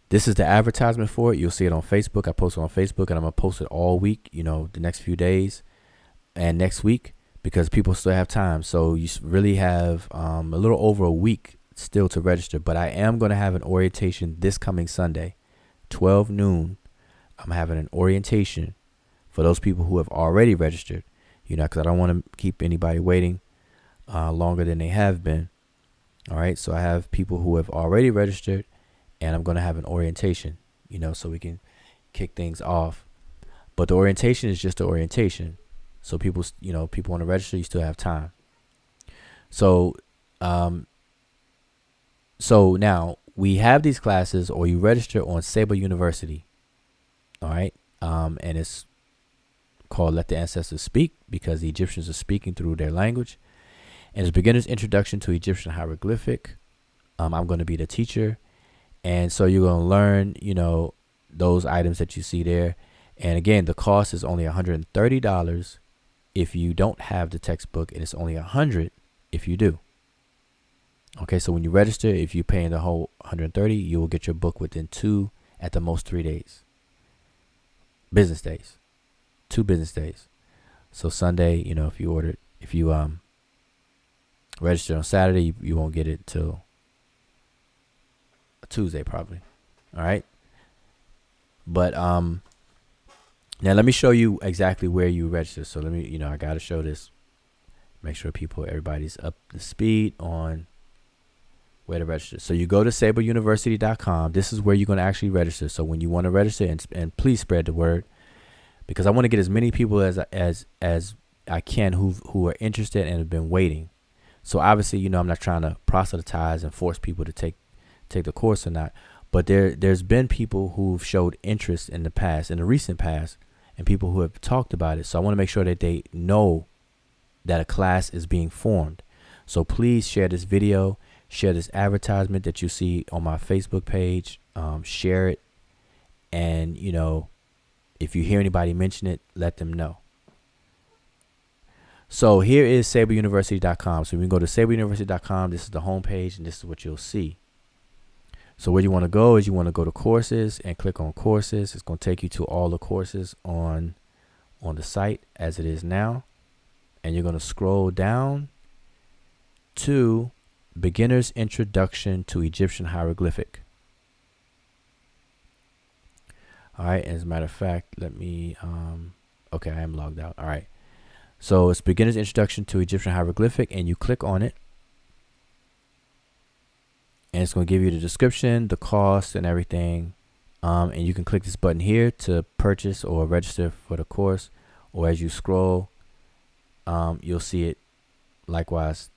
This is the advertisement for it. You'll see it on Facebook. I post it on Facebook, and I'm gonna post it all week. The next few days and next week, because people still have time. So you really have a little over a week still to register. But I am gonna have an orientation this coming Sunday, 12 noon. I'm having an orientation for those people who have already registered. Because I don't want to keep anybody waiting longer than they have been. All right. So I have people who have already registered, and I'm going to have an orientation, so we can kick things off. But the orientation is just the orientation. So people want to register, you still have time. So, so now we have these classes, or you register on Sable University. All right. And it's called Let the Ancestors Speak, because the Egyptians are speaking through their language. And it's Beginner's Introduction to Egyptian Hieroglyphic. I'm going to be the teacher. And so you're going to learn, those items that you see there. And again, the cost is only $130 if you don't have the textbook, and it's only $100 if you do. Okay, so when you register, if you're paying the whole $130, you will get your book within 2, at the most 3 days. Business days. 2 business days. So Sunday, if you register on Saturday, you won't get it till Tuesday probably. All right. But now let me show you exactly where you register. So let me, I got to show this. Make sure everybody's up to speed on where to register. So you go to sableuniversity.com. This is where you're going to actually register. So when you want to register, and please spread the word, because I want to get as many people as I can who are interested and have been waiting. So obviously, I'm not trying to proselytize and force people to take the course or not, but there's been people who've showed interest in the recent past, and people who have talked about it. So I want to make sure that they know that a class is being formed. So please share this video, share this advertisement that you see on my Facebook page, share it, and if you hear anybody mention it, let them know. So here is sableuniversity.com. So we can go to sableuniversity.com. This is the homepage, and this is what you'll see. So where you want to go is you want to go to courses and click on courses. It's going to take you to all the courses on the site as it is now. And you're going to scroll down to Beginner's Introduction to Egyptian Hieroglyphic. All right. As a matter of fact, let me, okay, I am logged out. All right. So it's Beginner's Introduction to Egyptian Hieroglyphic, and you click on it. And it's going to give you the description, the cost, and everything. And you can click this button here to purchase or register for the course. Or as you scroll, you'll see it likewise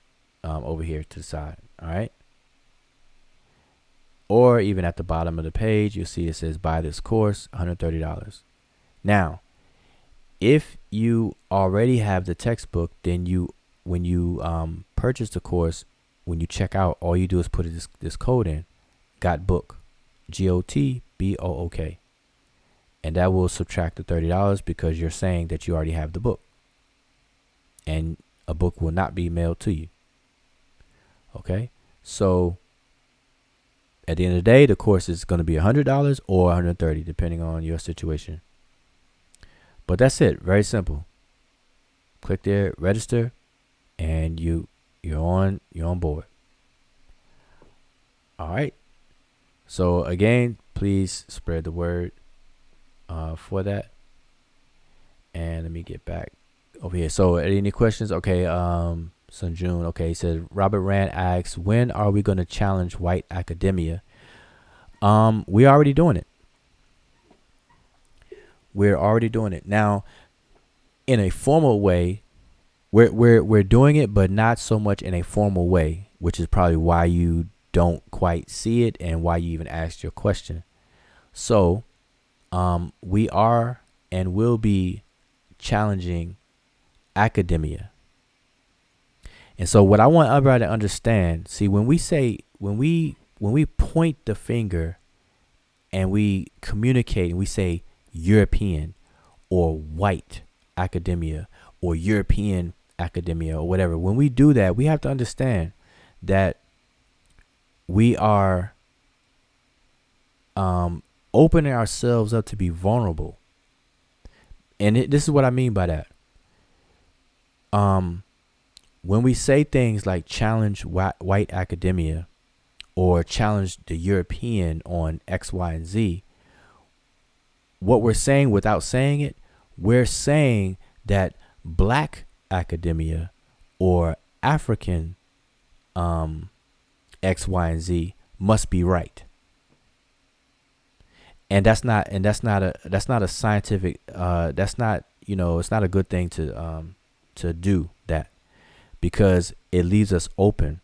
over here to the side. All right. Or even at the bottom of the page, you'll see it says buy this course, $130. Now, if you already have the textbook, then when you purchase the course, when you check out, all you do is put this code in, GOTBOOK, GOTBOOK, and that will subtract the $30 because you're saying that you already have the book, and a book will not be mailed to you. Okay, so at the end of the day, the course is going to be $100 or $130, depending on your situation. But that's it. Very simple. Click there, register, and you're on board. All right. So again, please spread the word for that. And let me get back over here. So any questions? Okay. Sun June. Okay. He says Robert Rand asks, when are we going to challenge white academia? We're already doing it. We're already doing it now in a formal way. we're doing it, but not so much in a formal way, which is probably why you don't quite see it and why you even asked your question. So, we are and will be challenging academia. And so what I want everybody to understand, see, when we point the finger and we communicate and we say European or white academia or European academia or whatever, when we do that, we have to understand that we are opening ourselves up to be vulnerable. And this is what I mean by that. When we say things like challenge white academia or challenge the European on X, Y, and Z, what we're saying without saying it, we're saying that black academia or African X, Y, and Z must be right. And that's not a scientific it's not a good thing to do that, because it leaves us open,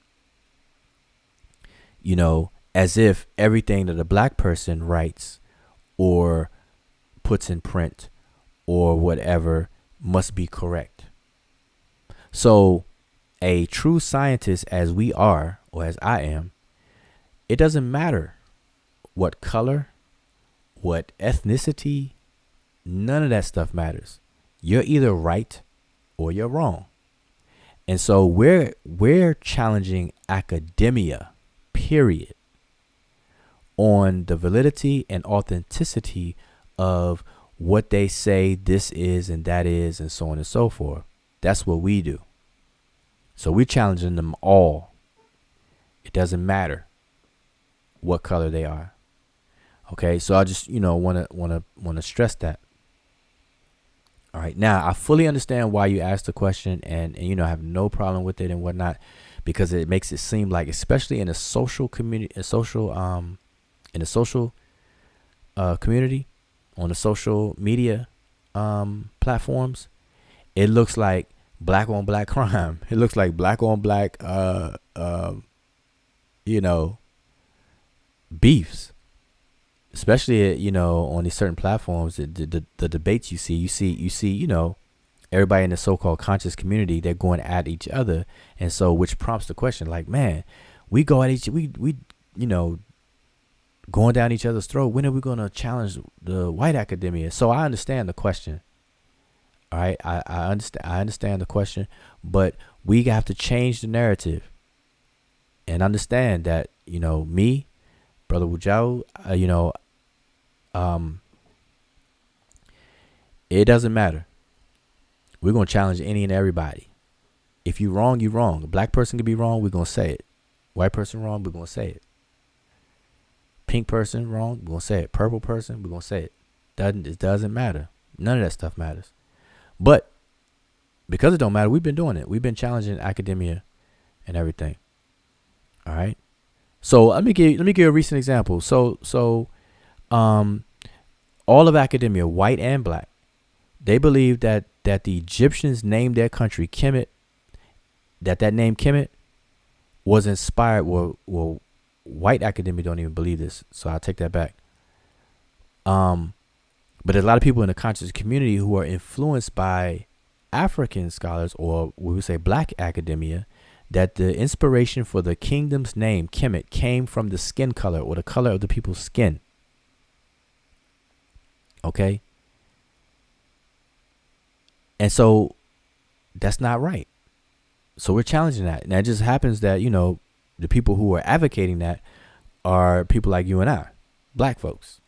as if everything that a black person writes or puts in print or whatever must be correct. So a true scientist, as we are, or as I am, it doesn't matter what color, what ethnicity, none of that stuff matters. You're either right or you're wrong. And so we're challenging academia, period, on the validity and authenticity of what they say this is and that is, and so on and so forth. That's what we do. So we're challenging them all. It doesn't matter what color they are. Okay, so I just want to stress that. All right, now I fully understand why you asked the question, and I have no problem with it and whatnot, because it makes it seem like, especially in a social community, in a social community, on the social media platforms, it looks like black on black crime. It looks like black on black beefs. Especially, on these certain platforms, the debates you see, everybody in the so-called conscious community, they're going at each other. And so, which prompts the question, like, man, we go at we going down each other's throat. When are we going to challenge the white academia? So I understand the question. All right. I understand the question, but we have to change the narrative and understand that, me, Brother Wujau, it doesn't matter. We're going to challenge any and everybody. If you're wrong, you're wrong. A black person could be wrong, we're going to say it. White person wrong, we're going to say it. Pink person wrong, we're going to say it. Purple person, we're going to say it. It doesn't matter. None of that stuff matters. But because it don't matter, we've been doing it. We've been challenging academia and everything. All right. So let me give you a recent example. So all of academia, white and black, they believe that the Egyptians named their country Kemet, that name Kemet was inspired. Well, white academia don't even believe this, so I'll take that back. But there's a lot of people in the conscious community who are influenced by African scholars, or we would say black academia, that the inspiration for the kingdom's name, Kemet, came from the skin color or the color of the people's skin. Okay? And so that's not right. So we're challenging that. And it just happens that, the people who are advocating that are people like you and I, black folks.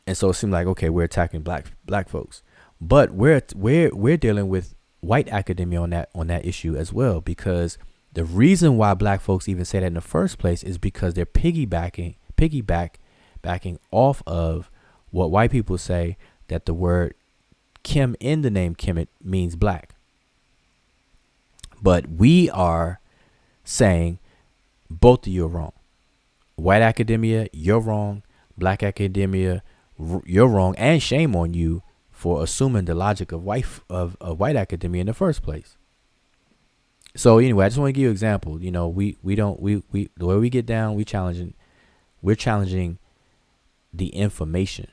And so it seemed like, okay, we're attacking black folks. But we're dealing with white academia on that issue as well, because the reason why black folks even say that in the first place is because they're piggybacking off of what white people say, that the word Kim in the name Kemet means black. But we are saying both of you are wrong. White academia, you're wrong. Black academia, you're wrong. And shame on you for assuming the logic of white academia in the first place. So anyway, I just want to give you an example. You know, we the way we get down, we're challenging the information.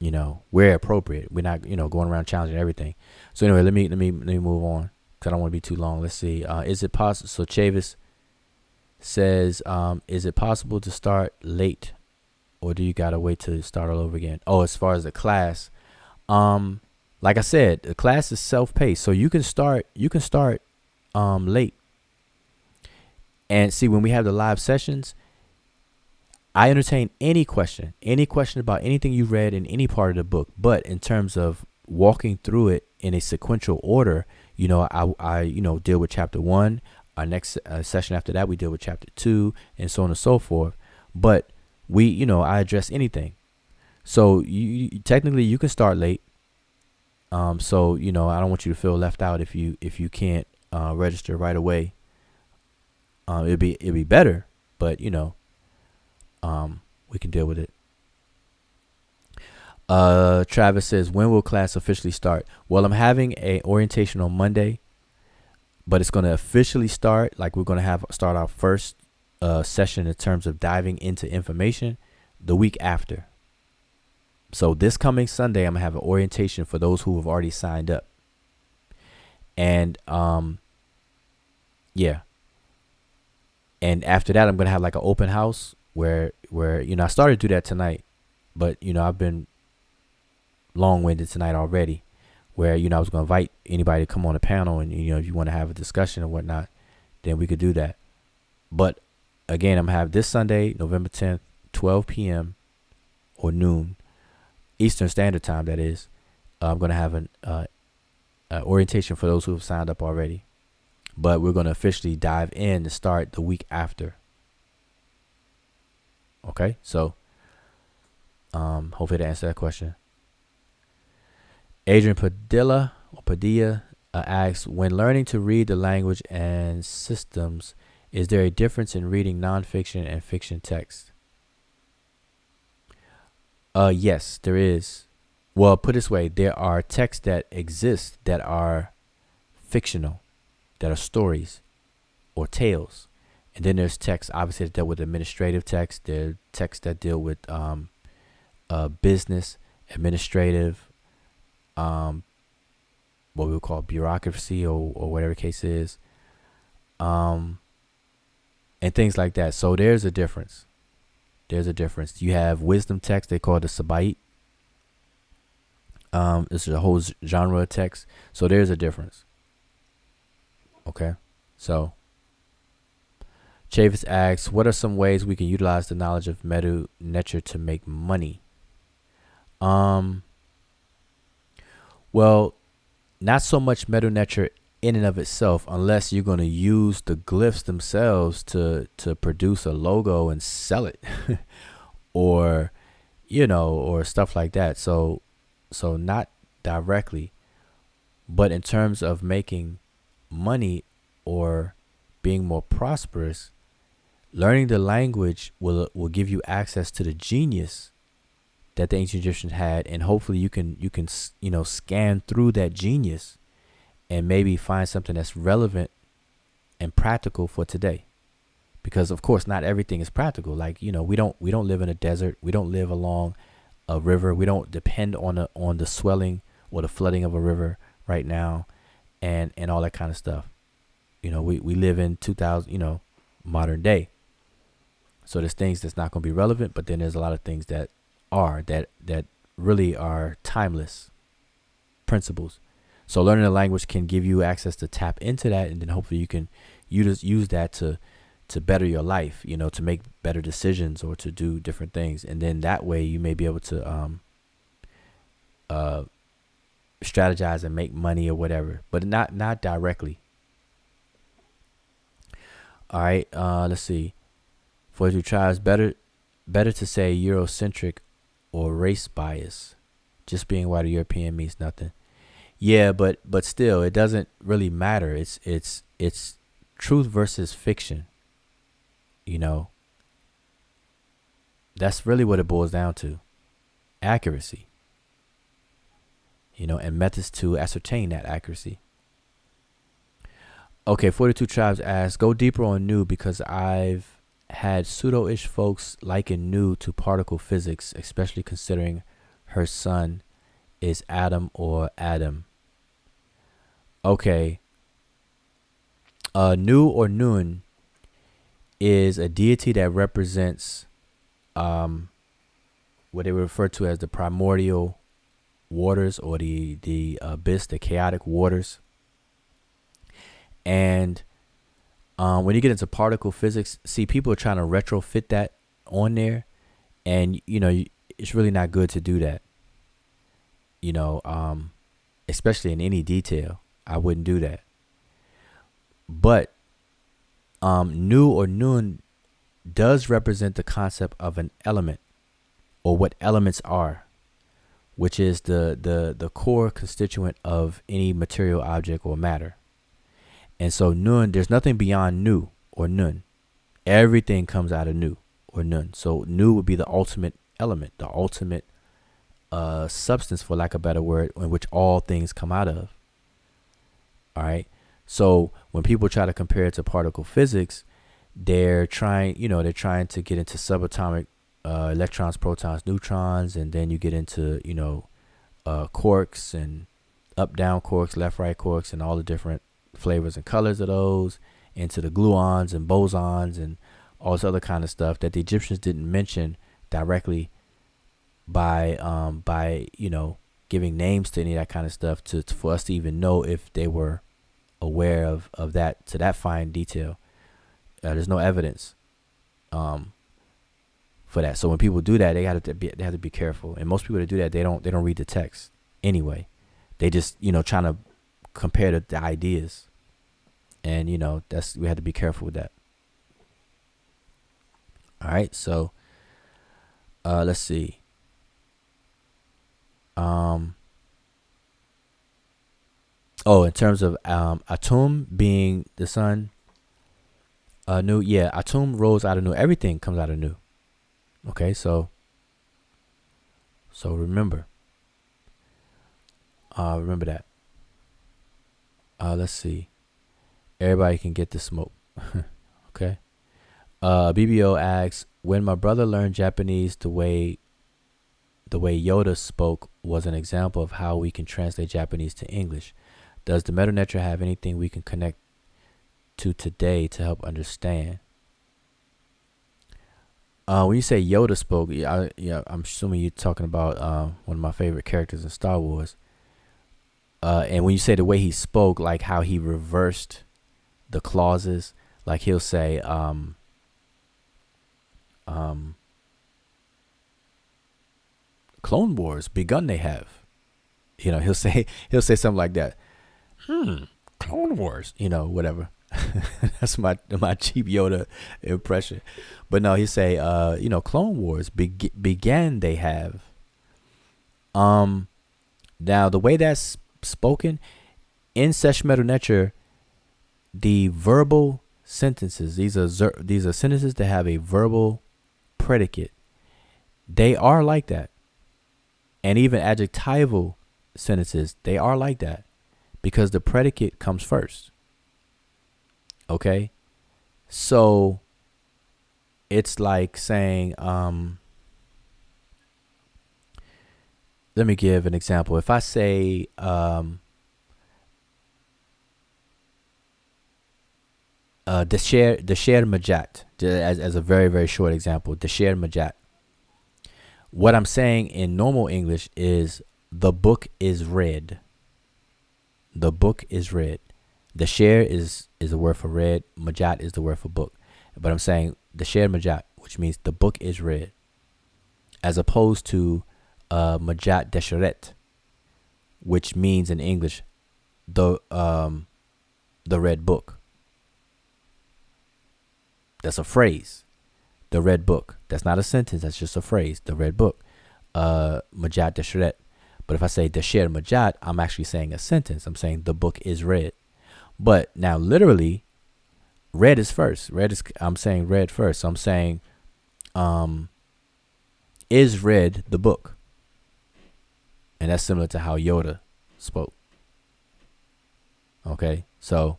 You know, where appropriate. We're not, going around challenging everything. So anyway, let me move on because I don't want to be too long. Let's see. Is it possible? So Chavis says, is it possible to start late, or do you gotta wait to start all over again? Oh, as far as the class, like I said, the class is self-paced, so you can start late. And see, when we have the live sessions, I entertain any question about anything you read in any part of the book. But in terms of walking through it in a sequential order, I deal with chapter 1. Our next session after that, we deal with chapter 2, and so on and so forth. But I address anything. So you technically you can start late. So I don't want you to feel left out if you can't register right away. It'd be better, but we can deal with it. Travis says, when will class officially start? Well, I'm having a orientation on Monday, but it's going to officially start. Like, we're going to start our first session in terms of diving into information the week after. So this coming Sunday, I'm gonna have an orientation for those who have already signed up. And yeah. And after that, I'm gonna have like an open house where I started to do that tonight, but I've been long-winded tonight already, where I was gonna invite anybody to come on the panel, and if you want to have a discussion or whatnot, then we could do that. But again, I'm gonna have this Sunday, November 10th, 12 p.m. or noon Eastern Standard Time. That is, I'm gonna have an orientation for those who have signed up already, but we're gonna officially dive in to start the week after. Okay, so hopefully to answer that question. Adrian Padilla asks, when learning to read the language and systems, is there a difference in reading nonfiction and fiction text? Yes, there is. Well, put it this way, there are texts that exist that are fictional, that are stories or tales. And then there's texts, obviously, that deal with administrative texts. There are texts that deal with business, administrative, what we would call bureaucracy or whatever the case is, and things like that. So there's a difference. You have wisdom text, they call it the Sabaite. This is a whole genre of text. So there's a difference. Okay. So Chavis asks, what are some ways we can utilize the knowledge of Medew Netcher to make money? Well, not so much Medew Netcher in and of itself, unless you're going to use the glyphs themselves to produce a logo and sell it or or stuff like that. So not directly, but in terms of making money or being more prosperous, learning the language will give you access to the genius that the ancient Egyptians had, and hopefully you can scan through that genius and maybe find something that's relevant and practical for today. Because of course not everything is practical. Like, we don't live in a desert. We don't live along a river. We don't depend on the swelling or the flooding of a river right now and all that kind of stuff. We live in 2000, modern day. So there's things that's not going to be relevant, but then there's a lot of things that are that really are timeless principles. So learning a language can give you access to tap into that, and then hopefully you just use that to better your life, to make better decisions or to do different things. And then that way you may be able to strategize and make money or whatever, but not directly. All right, let's see. For you tribes, better to say Eurocentric or race bias. Just being white or European means nothing. Yeah, but still, it doesn't really matter. It's truth versus fiction. That's really what it boils down to. Accuracy. and methods to ascertain that accuracy. Okay, 42 Tribes asks, go deeper on Nu because I've had pseudo-ish folks liken Nu to particle physics, especially considering her son is Adam or Adam. Okay. Nu or Nun is a deity that represents what they refer to as the primordial waters, or the abyss, the chaotic waters. And when you get into particle physics, see, people are trying to retrofit that on there, and it's really not good to do that. Especially in any detail, I wouldn't do that. But Nu or Nun does represent the concept of an element, or what elements are, which is the core constituent of any material object or matter. And so Nun, there's nothing beyond Nu or Nun. Everything comes out of Nu or Nun. So Nu would be the ultimate element, the ultimate substance, for lack of a better word, in which all things come out of. All right. So when people try to compare it to particle physics, they're trying to get into subatomic electrons, protons, neutrons, and then you get into quarks and up down quarks, left right quarks, and all the different flavors and colors of those, into the gluons and bosons and all this other kind of stuff that the Egyptians didn't mention directly by giving names to any of that kind of stuff for us to even know if they were aware of that to that fine detail. There's no evidence for that. So when people do that, they have to be careful. And most people that do that, they don't read the text anyway. They just trying to compare the ideas, and we have to be careful with that. All right, so let's see. In terms of Atum being the sun, Nu, yeah, Atum rose out of Nu. Everything comes out of Nu. Okay, so remember that. Let's see. Everybody can get the smoke. Okay. BBO asks, when my brother learned Japanese, the way Yoda spoke was an example of how we can translate Japanese to English. Does the mdw-ntr have anything we can connect to today to help understand? When you say Yoda spoke, I'm assuming you're talking about one of my favorite characters in Star Wars. And when you say the way he spoke, like how he reversed the clauses, like he'll say, Clone Wars begun they have. He'll say something like that. Clone Wars, whatever. That's my cheap Yoda impression. But no, he say, Clone Wars began they have. Now the way that's spoken in Sesh mdw-ntr, the verbal sentences, these are sentences that have a verbal predicate. They are like that. And even adjectival sentences, they are like that, because the predicate comes first. Okay? So it's like saying, let me give an example. If I say, Desher Majat, as a very, very short example, Desher Majat. What I'm saying in normal English is the book is read. The book is read. Desher is the word for read. Majat is the word for book. But I'm saying Desher Majat, which means the book is read, as opposed to Majat Desheret, which means in English the red book. That's a phrase. The red book. That's not a sentence. That's just a phrase. The red book. Majat Desheret. But if I say Desher Majat, I'm actually saying a sentence. I'm saying the book is read. But now literally, read is first. I'm saying read first. So I'm saying is read the book. And that's similar to how Yoda spoke. Okay, so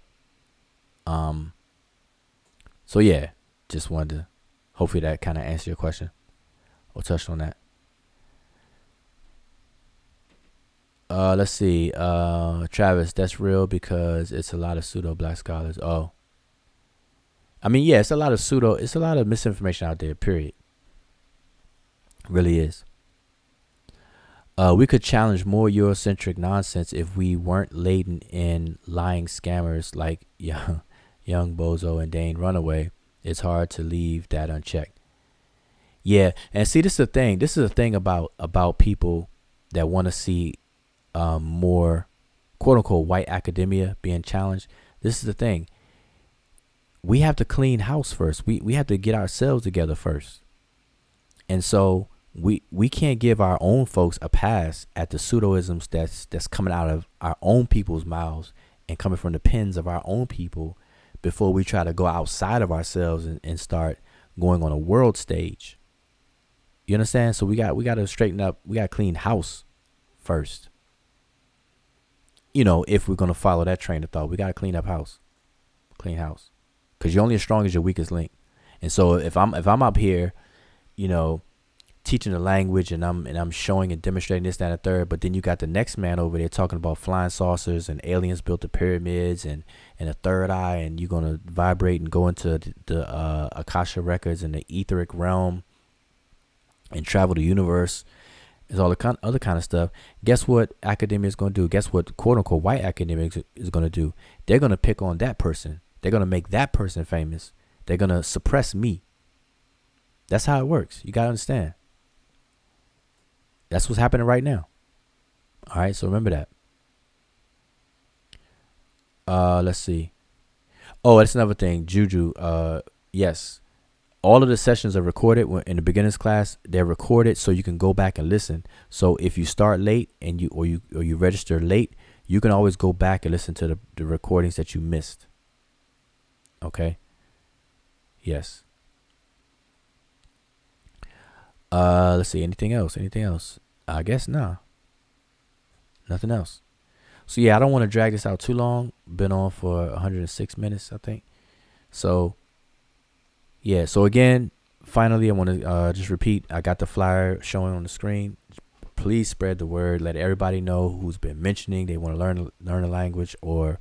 yeah, just wanted to, hopefully that kind of answered your question or touched on that. Let's see. Travis, that's real because it's a lot of pseudo black scholars. Oh, I mean, yeah, it's a lot of misinformation out there. Period. Really is. We could challenge more Eurocentric nonsense if we weren't laden in lying scammers like young Bozo and Dane Runaway. It's hard to leave that unchecked. Yeah, and see, this is the thing. This is the thing about people that want to see more quote unquote white academia being challenged. This is the thing. We have to clean house first. We have to get ourselves together first. And so we can't give our own folks a pass at the pseudoisms that's coming out of our own people's mouths and coming from the pens of our own people before we try to go outside of ourselves and start going on a world stage. You understand? So we got to straighten up. We got to clean house first. If we're going to follow that train of thought, we got to clean house, because you're only as strong as your weakest link. And so if I'm up here, teaching the language and I'm showing and demonstrating this, that, and the third, but then you got the next man over there talking about flying saucers and aliens built the pyramids and a third eye, and you're gonna vibrate and go into the Akasha records and the etheric realm and travel the universe. There's all the other kind of stuff. Guess what academia is going to do? Guess what quote unquote white academia is going to do? They're going to pick on that person. They're going to make that person famous. They're going to suppress me. That's how it works. You got to understand. That's what's happening right now. All right, so remember that. Let's see. Oh, that's another thing. Juju. Yes. All of the sessions are recorded in the beginners class. They're recorded so you can go back and listen. So if you start late and you register late, you can always go back and listen to the recordings that you missed. Okay. Yes. Let's see. Anything else? I guess nah. Nothing else. So yeah, I don't want to drag this out too long. Been on for 106 minutes, I think. So yeah. So again, finally, I want to just repeat. I got the flyer showing on the screen. Please spread the word. Let everybody know who's been mentioning they want to learn the language, or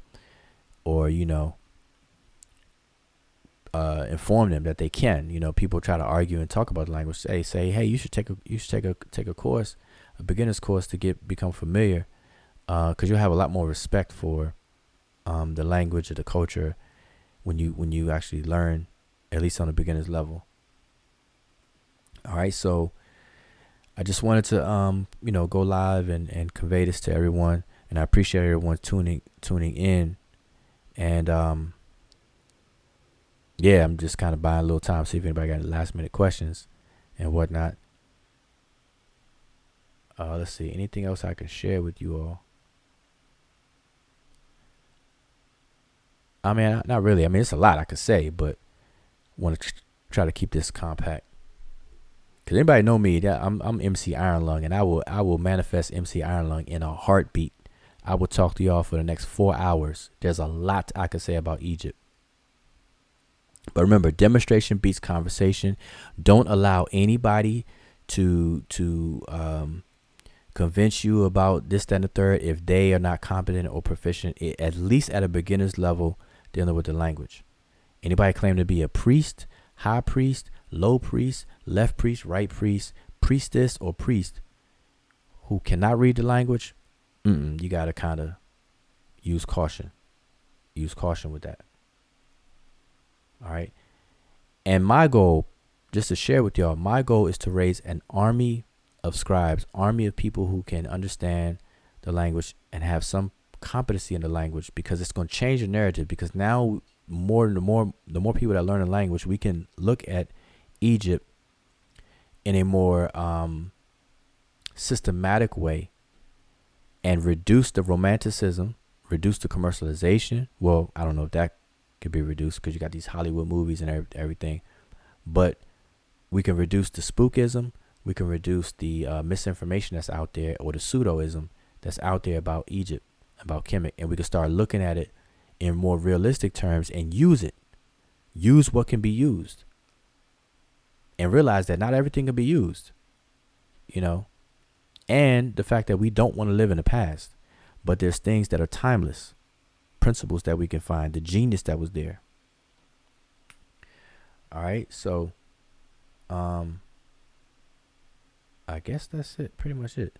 inform them that they can. People try to argue and talk about the language. Say, hey, you should take a course, a beginner's course to become familiar, because you'll have a lot more respect for the language or the culture when you actually learn, at least on a beginner's level. All right, so I just wanted to go live and convey this to everyone, and I appreciate everyone tuning in, and yeah, I'm just kind of buying a little time, see if anybody got any last minute questions and whatnot. Let's see, anything else I can share with you all? I mean, not really. I mean, it's a lot I could say, but want to try to keep this compact. Cause anybody know me, that I'm MC Iron Lung, and I will manifest MC Iron Lung in a heartbeat. I will talk to y'all for the next 4 hours. There's a lot I could say about Egypt. But remember, demonstration beats conversation. Don't allow anybody to convince you about this, that, and the third if they are not competent or proficient, at least at a beginner's level, dealing with the language. Anybody claim to be a priest, high priest, low priest, left priest, right priest, priestess, or priest who cannot read the language, you got to kind of use caution. Use caution with that. All right. And my goal, just to share with y'all, my goal is to raise an army of scribes, army of people who can understand the language and have some competency in the language, because it's going to change the narrative. Because now the more people that learn the language, we can look at Egypt in a more systematic way and reduce the romanticism, reduce the commercialization. Well, I don't know if that could be reduced because you got these Hollywood movies and everything, but we can reduce the spookism. We can reduce the misinformation that's out there, or the pseudoism that's out there about Egypt, about Kemet, and we can start looking at it in more realistic terms and use it. Use what can be used. And realize that not everything can be used. You know? And the fact that we don't want to live in the past. But there's things that are timeless. Principles that we can find. The genius that was there. Alright, so I guess that's it. Pretty much it.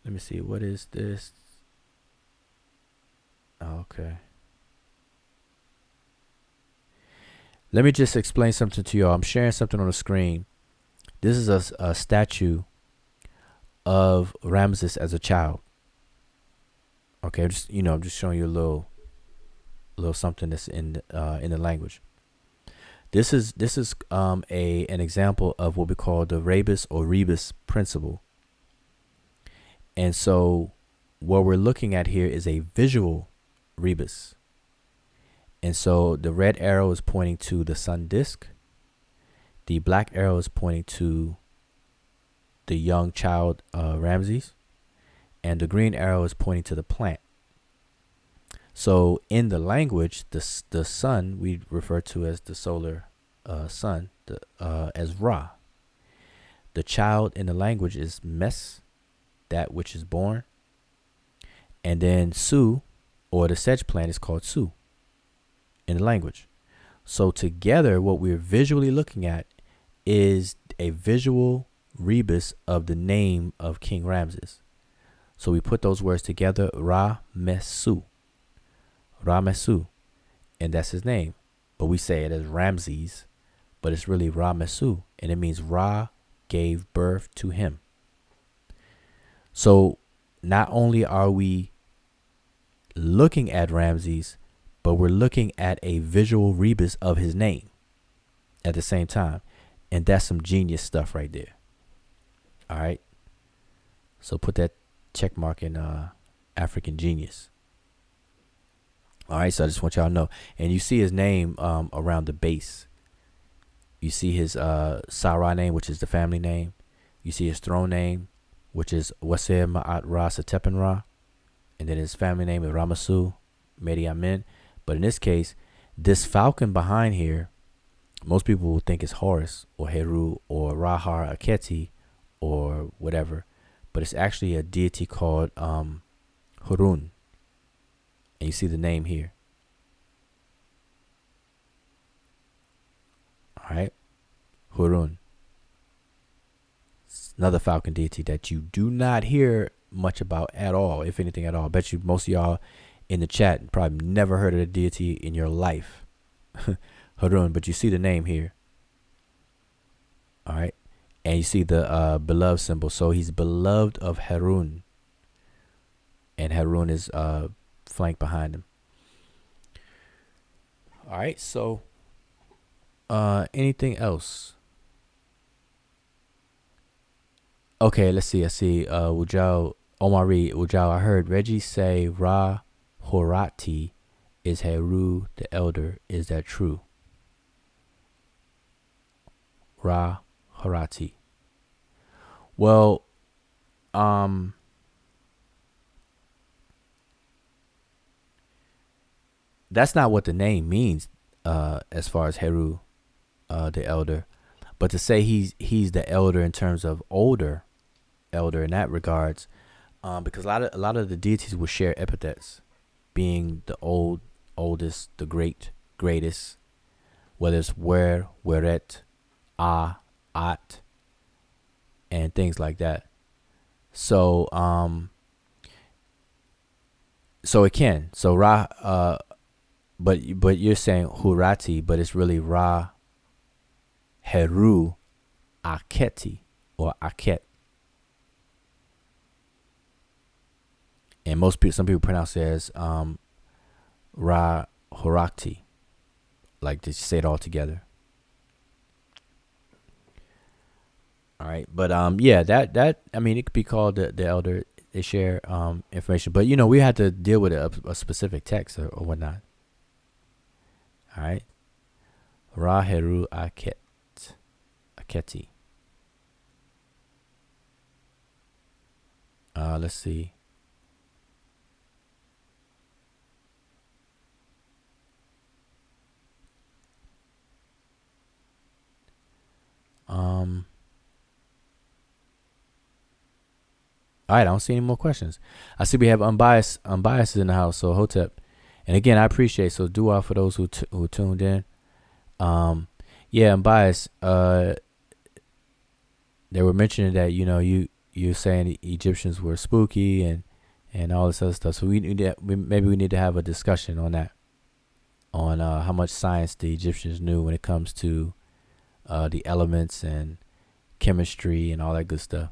Let me see. What is this? Okay. Let me just explain something to y'all. I'm sharing something on the screen. This is a statue of Ramses as a child. Okay, I'm just showing you a little something that's in the language. This is an example of what we call the rebus or rebus principle. And so what we're looking at here is a visual rebus. And so the red arrow is pointing to the sun disk. The black arrow is pointing to the young child Ramses. And the green arrow is pointing to the plant. So in the language, the sun we refer to as the solar sun, as Ra. The child in the language is Mes, that which is born. And then Su, or the sedge plant, is called Su in the language. So together, what we're visually looking at is a visual rebus of the name of King Ramses. So we put those words together, Ra-Mesu. Ra-Mesu. And that's his name. But we say it as Ramses, but it's really Ra-Mesu. And it means Ra gave birth to him. So not only are we looking at Ramses, but we're looking at a visual rebus of his name at the same time. And that's some genius stuff right there. All right. So put that check mark in African genius. All right. So I just want y'all to know. And you see his name around the base. You see his Sarah name, which is the family name. You see his throne name, which is Wasir Ma'at Ra Satepen Ra. And then his family name is Ramasu Medew Amen. But in this case, this falcon behind here, most people will think it's Horus or Heru or Rahar Aketi or whatever. But it's actually a deity called Hurun. And you see the name here. All right. Hurun. It's another falcon deity that you do not hear much about at all, if anything at all. I bet you most of y'all in the chat probably never heard of the deity in your life. Harun, but you see the name here. All right. And you see the beloved symbol. So he's beloved of Harun. And Harun is flanked behind him. All right. So anything else? Okay, let's see. I see Wujao Omari Wujao. I heard Reggie say Ra Horati is Heru the elder. Is that true? Ra Horati. Well, that's not what the name means as far as Heru the elder. But to say he's the elder in terms of elder in that regards, because a lot of the deities will share epithets, being the oldest, the greatest, whether it's weret, at, and things like that. So so it can. So Ra but you're saying Hurati, but it's really Ra Heru Aketi or Aket. And some people pronounce it as Ra Horakti. Like to say it all together. All right. But yeah, that I mean it could be called the elder. They share information. But we had to deal with a specific text or whatnot. All right. Ra Heru Aketi. Let's see. All right, I don't see any more questions. I see we have unbiased in the house. So Hotep, and again, I appreciate. So dua for those who tuned in. Yeah, unbiased. They were mentioning that you're saying the Egyptians were spooky and all this other stuff. So maybe we need to have a discussion on that, on how much science the Egyptians knew when it comes to the elements and chemistry and all that good stuff.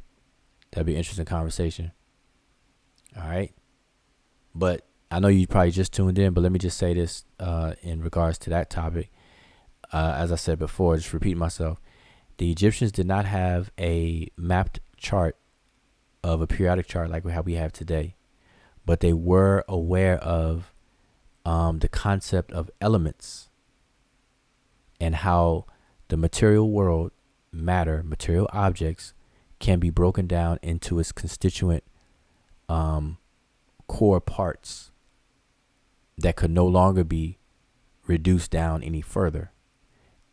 That'd be an interesting conversation. All right. But I know you probably just tuned in, but let me just say this in regards to that topic. As I said before, just repeat myself. The Egyptians did not have a mapped chart of a periodic chart like we have today, but they were aware of the concept of elements and how the material world, material objects, can be broken down into its constituent core parts that could no longer be reduced down any further.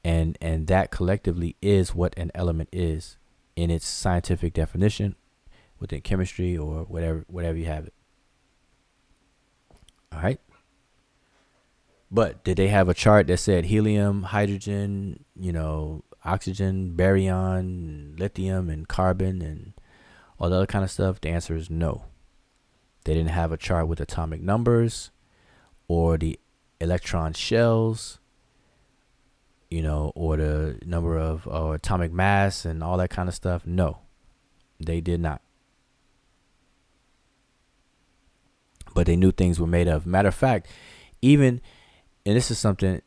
And that collectively is what an element is in its scientific definition within chemistry or whatever you have it. All right. But did they have a chart that said helium, hydrogen, oxygen, baryon, lithium, and carbon, and all the other kind of stuff? The answer is no. They didn't have a chart with atomic numbers or the electron shells, or the number of or atomic mass and all that kind of stuff. No, they did not. But they knew things were made of. Matter of fact, even, and this is something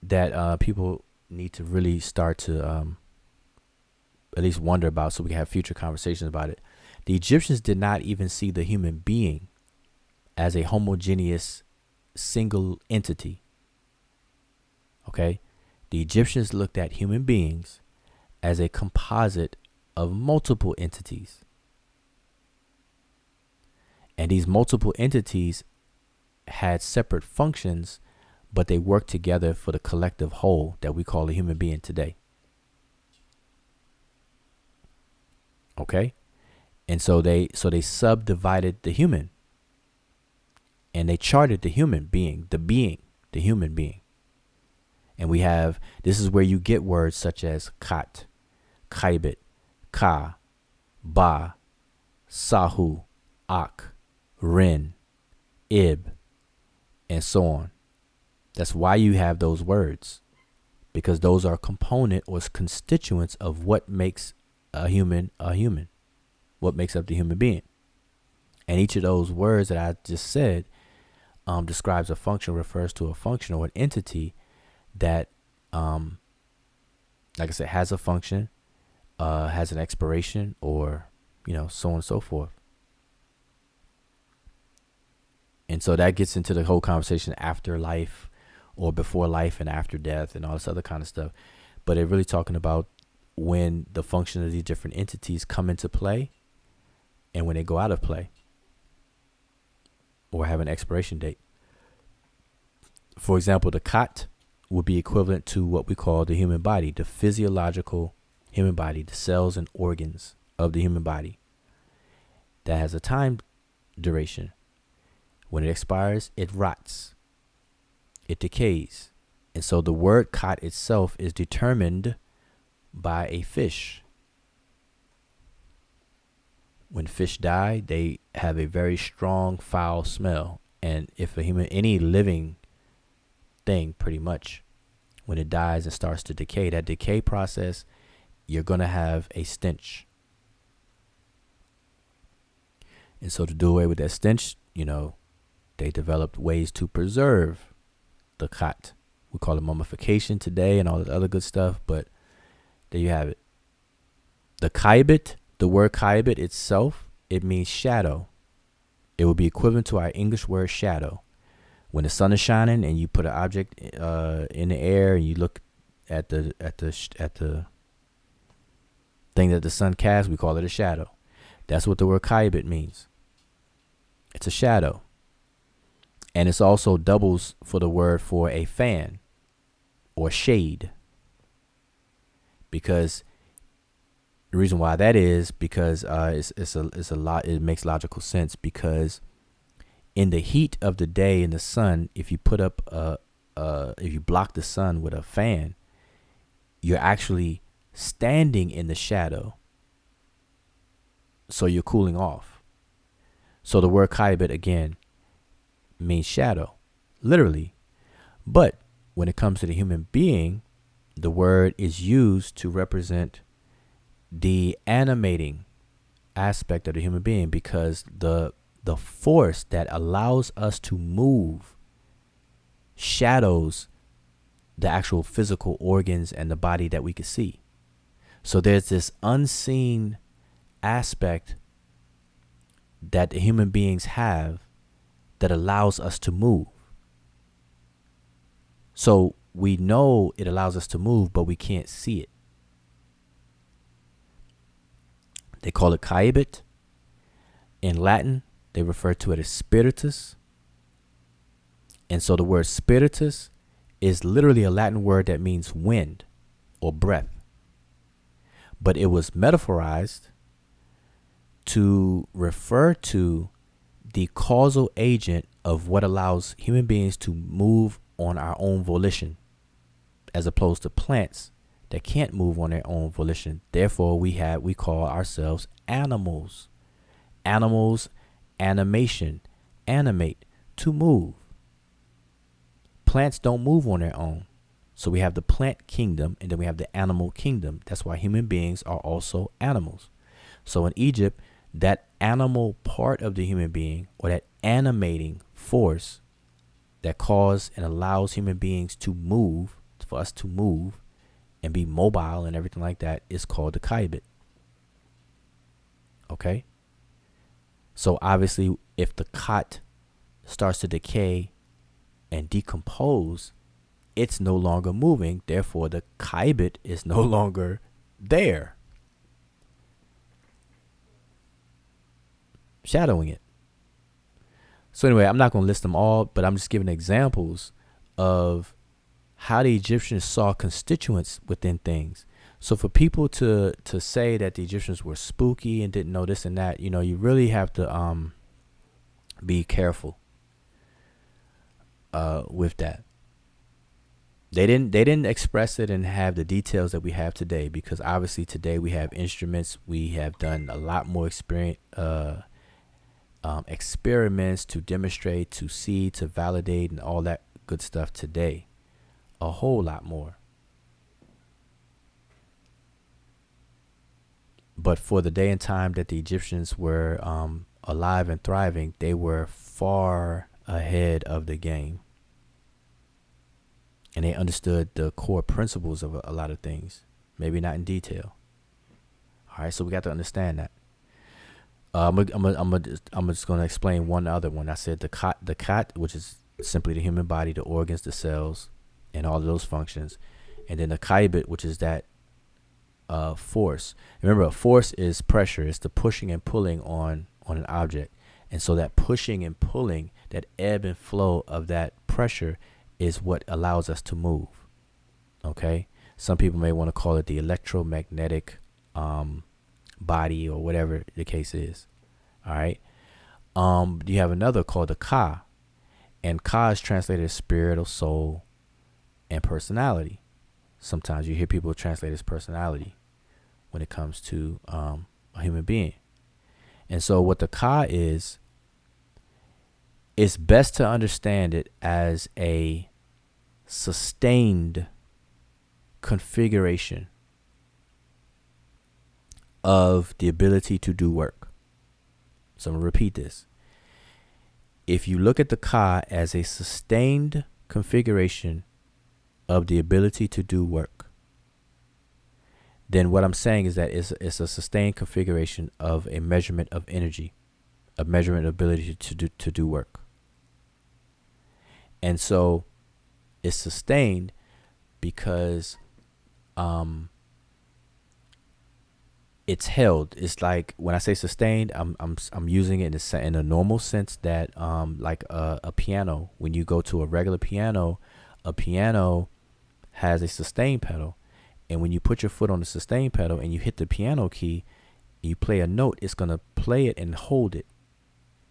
that people need to really start to at least wonder about, so we can have future conversations about it. The Egyptians did not even see the human being as a homogeneous single entity. Okay? The Egyptians looked at human beings as a composite of multiple entities. And these multiple entities had separate functions, but they worked together for the collective whole that we call a human being today. Okay? And so they subdivided the human. And they charted the human being, the human being. And this is where you get words such as Kat, Kaibit, Ka, Ba, Sahu, Ak, Rin, Ib, and so on. That's why you have those words, because those are component or constituents of what makes a human, what makes up the human being. And each of those words that I just said describes a function, refers to a function or an entity that, like I said, has a function, has an expiration, or, so on and so forth. And so that gets into the whole conversation after life or before life and after death and all this other kind of stuff. But they're really talking about when the function of these different entities come into play and when they go out of play or have an expiration date. For example, the Kat would be equivalent to what we call the human body, the physiological human body, the cells and organs of the human body. That has a time duration. When it expires, it rots. It decays. And so the word Kat itself is determined by a fish. When fish die, they have a very strong, foul smell. And if any living thing, pretty much, when it dies and starts to decay, that decay process, you're going to have a stench. And so to do away with that stench, they developed ways to preserve the Kat. We call it mummification today and all that other good stuff, but there you have it. The Kaibit, the word Kaibit itself, it means shadow. It would be equivalent to our English word shadow. When the sun is shining and you put an object in the air and you look at the thing that the sun casts, we call it a shadow. That's what the word Kaibit means. It's a shadow. And it's also doubles for the word for a fan or shade. Because the reason why that is because it's a lot. It makes logical sense because in the heat of the day in the sun, if you put up if you block the sun with a fan, you're actually standing in the shadow. So you're cooling off. So the word kaibit again means shadow, literally. But when it comes to the human being, the word is used to represent the animating aspect of the human being, because the force that allows us to move shadows the actual physical organs and the body that we can see. So there's this unseen aspect that the human beings have that allows us to move. So we know it allows us to move, but we can't see it. They call it caebit. In Latin, they refer to it as spiritus. And so the word spiritus is literally a Latin word that means wind or breath. But it was metaphorized to refer to the causal agent of what allows human beings to move on our own volition, as opposed to plants that can't move on their own volition. Therefore, we call ourselves animals. Animals, animation, animate, to move. Plants don't move on their own. So we have the plant kingdom, and then we have the animal kingdom. That's why human beings are also animals. So in Egypt, that animal part of the human being, or that animating force that causes and allows human beings to move, for us to move and be mobile and everything like that, is called the kaibit. Okay? So obviously, if the khat starts to decay and decompose, it's no longer moving. Therefore, the kaibit is no longer there, shadowing it. So anyway, I'm not going to list them all, but I'm just giving examples of how the Egyptians saw constituents within things. So for people to say that the Egyptians were spooky and didn't know this and that, you really have to be careful with that. They didn't express it and have the details that we have today, because obviously today we have instruments. We have done a lot more experiments to demonstrate, to see, to validate, and all that good stuff today. A whole lot more. But for the day and time that the Egyptians were alive and thriving, they were far ahead of the game. And they understood the core principles of a lot of things. Maybe not in detail. All right, so we got to understand that. I'm just going to explain one other one. I said the khat, which is simply the human body, the organs, the cells, and all of those functions. And then the kaibit, which is that force. Remember, a force is pressure. It's the pushing and pulling on an object. And so that pushing and pulling, that ebb and flow of that pressure, is what allows us to move. Okay? Some people may want to call it the electromagnetic body, or whatever the case is. All right? You have another called the ka. And ka is translated as spirit or soul and personality. Sometimes you hear people translate as personality when it comes to a human being. And so what the ka is, it's best to understand it as a sustained configuration of the ability to do work. So I'm going to repeat this. If you look at the ka as a sustained configuration of the ability to do work, then what I'm saying is that it's a sustained configuration of a measurement of energy, a measurement of ability to do work. And so it's sustained because it's held. It's like when I say sustained, I'm using it in a normal sense that like a piano. When you go to a regular piano, a piano has a sustain pedal, and when you put your foot on the sustain pedal and you hit the piano key, you play a note, it's gonna play it and hold it.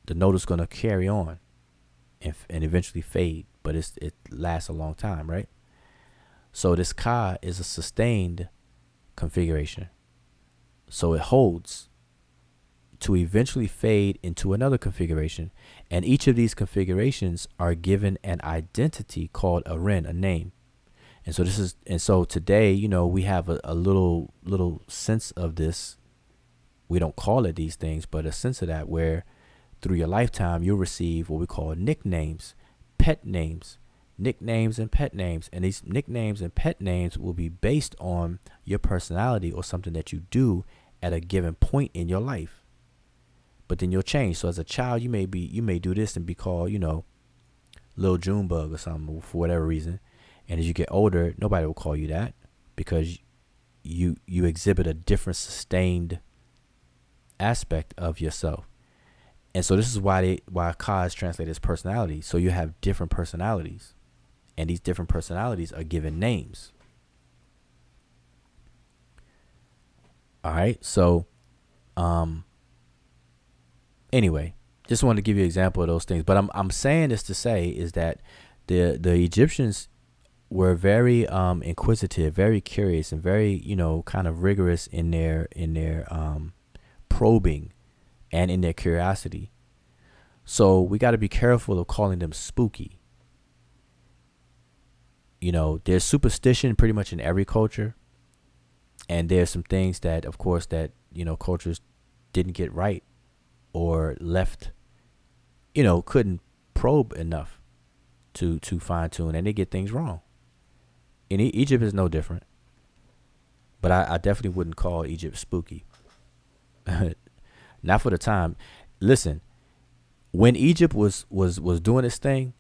The note is gonna carry on and eventually fade, but it lasts a long time, right? So this ka is a sustained configuration. So it holds to eventually fade into another configuration. And each of these configurations are given an identity called a ren, a name. And so today, we have a little sense of this. We don't call it these things, but a sense of that where through your lifetime you'll receive what we call nicknames, pet names, nicknames and pet names. And these nicknames and pet names will be based on your personality or something that you do at a given point in your life. But then you'll change. So as a child, you may do this and be called, Lil Junebug or something for whatever reason. And as you get older, nobody will call you that because you exhibit a different sustained aspect of yourself. And so this is why Ka is translated as personality. So you have different personalities, and these different personalities are given names. All right. So, anyway, just wanted to give you an example of those things. But I'm saying this to say is that the Egyptians were very inquisitive, very curious, and very kind of rigorous in their probing and in their curiosity. So we got to be careful of calling them spooky. There's superstition pretty much in every culture, and there's some things that, of course, that cultures didn't get right or left, couldn't probe enough to fine tune, and they get things wrong. And Egypt is no different, but I definitely wouldn't call Egypt spooky. Not for the time. Listen, when Egypt was doing its thing,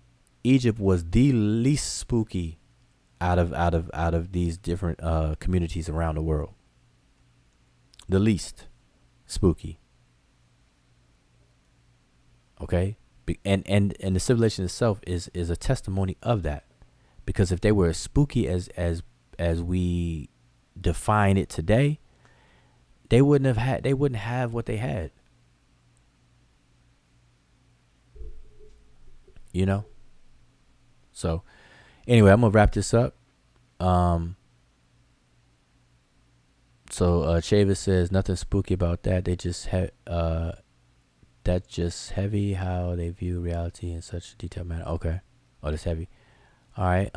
Egypt was the least spooky out of these different communities around the world. The least spooky. Okay, and the civilization itself is a testimony of that, because if they were as spooky as we define it today, they wouldn't have what they had. So anyway, I'm gonna wrap this up. So Chavis says nothing spooky about that. They just that's just heavy how they view reality in such a detailed manner. Okay. Oh, that's heavy. All right.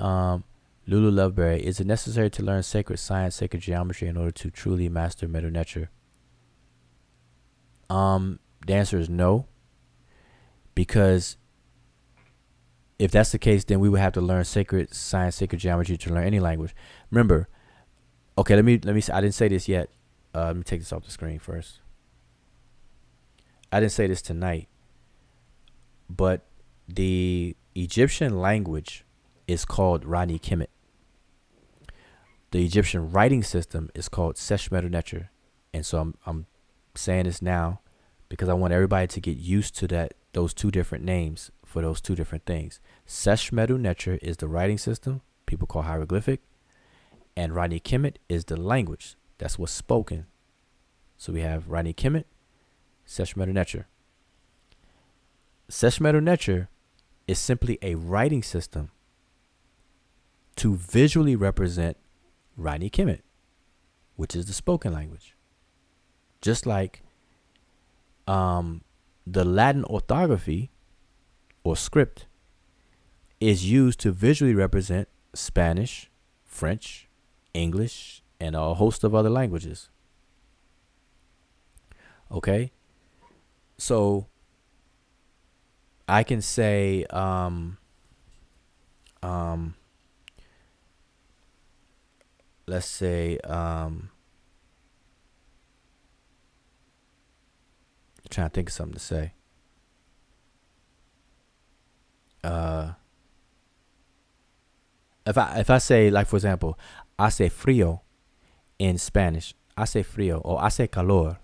Lulu Loveberry, is it necessary to learn sacred science, sacred geometry in order to truly master Medew Netcher? The answer is no, because if that's the case, then we would have to learn sacred science, sacred geometry to learn any language. Remember, okay, let me. I didn't say this yet. Let me take this off the screen first. I didn't say this tonight, but the Egyptian language is called Rani Kemet. The Egyptian writing system is called Sesh Medew Netcher. And so I'm saying this now because I want everybody to get used to those two different names for those two different things. Sesh Medew Netcher is the writing system people call hieroglyphic, and Rani Kemet is the language. That's what's spoken. So we have Rani Kemet, Sesh Medew Netcher. Sesh Medew Netcher is simply a writing system to visually represent Rani Kemet, which is the spoken language. Just like the Latin orthography or script is used to visually represent Spanish, French, English, and a host of other languages. Okay? So I can say let's say trying to think of something to say. If I say, like, for example, I say frío in Spanish, hace frío or hace calor,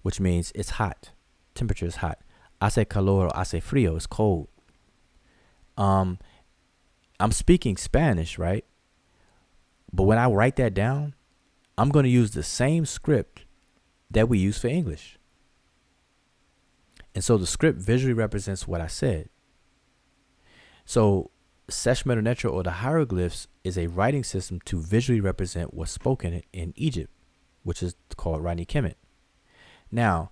which means it's hot. Temperature is hot. Hace calor or hace frío is cold. I'm speaking Spanish, right? But when I write that down, I'm going to use the same script that we use for English. And so the script visually represents what I said. So Sesh, Medew, Netcher, or the hieroglyphs is a writing system to visually represent what's spoken in Egypt, which is called Rani Kemet. Now,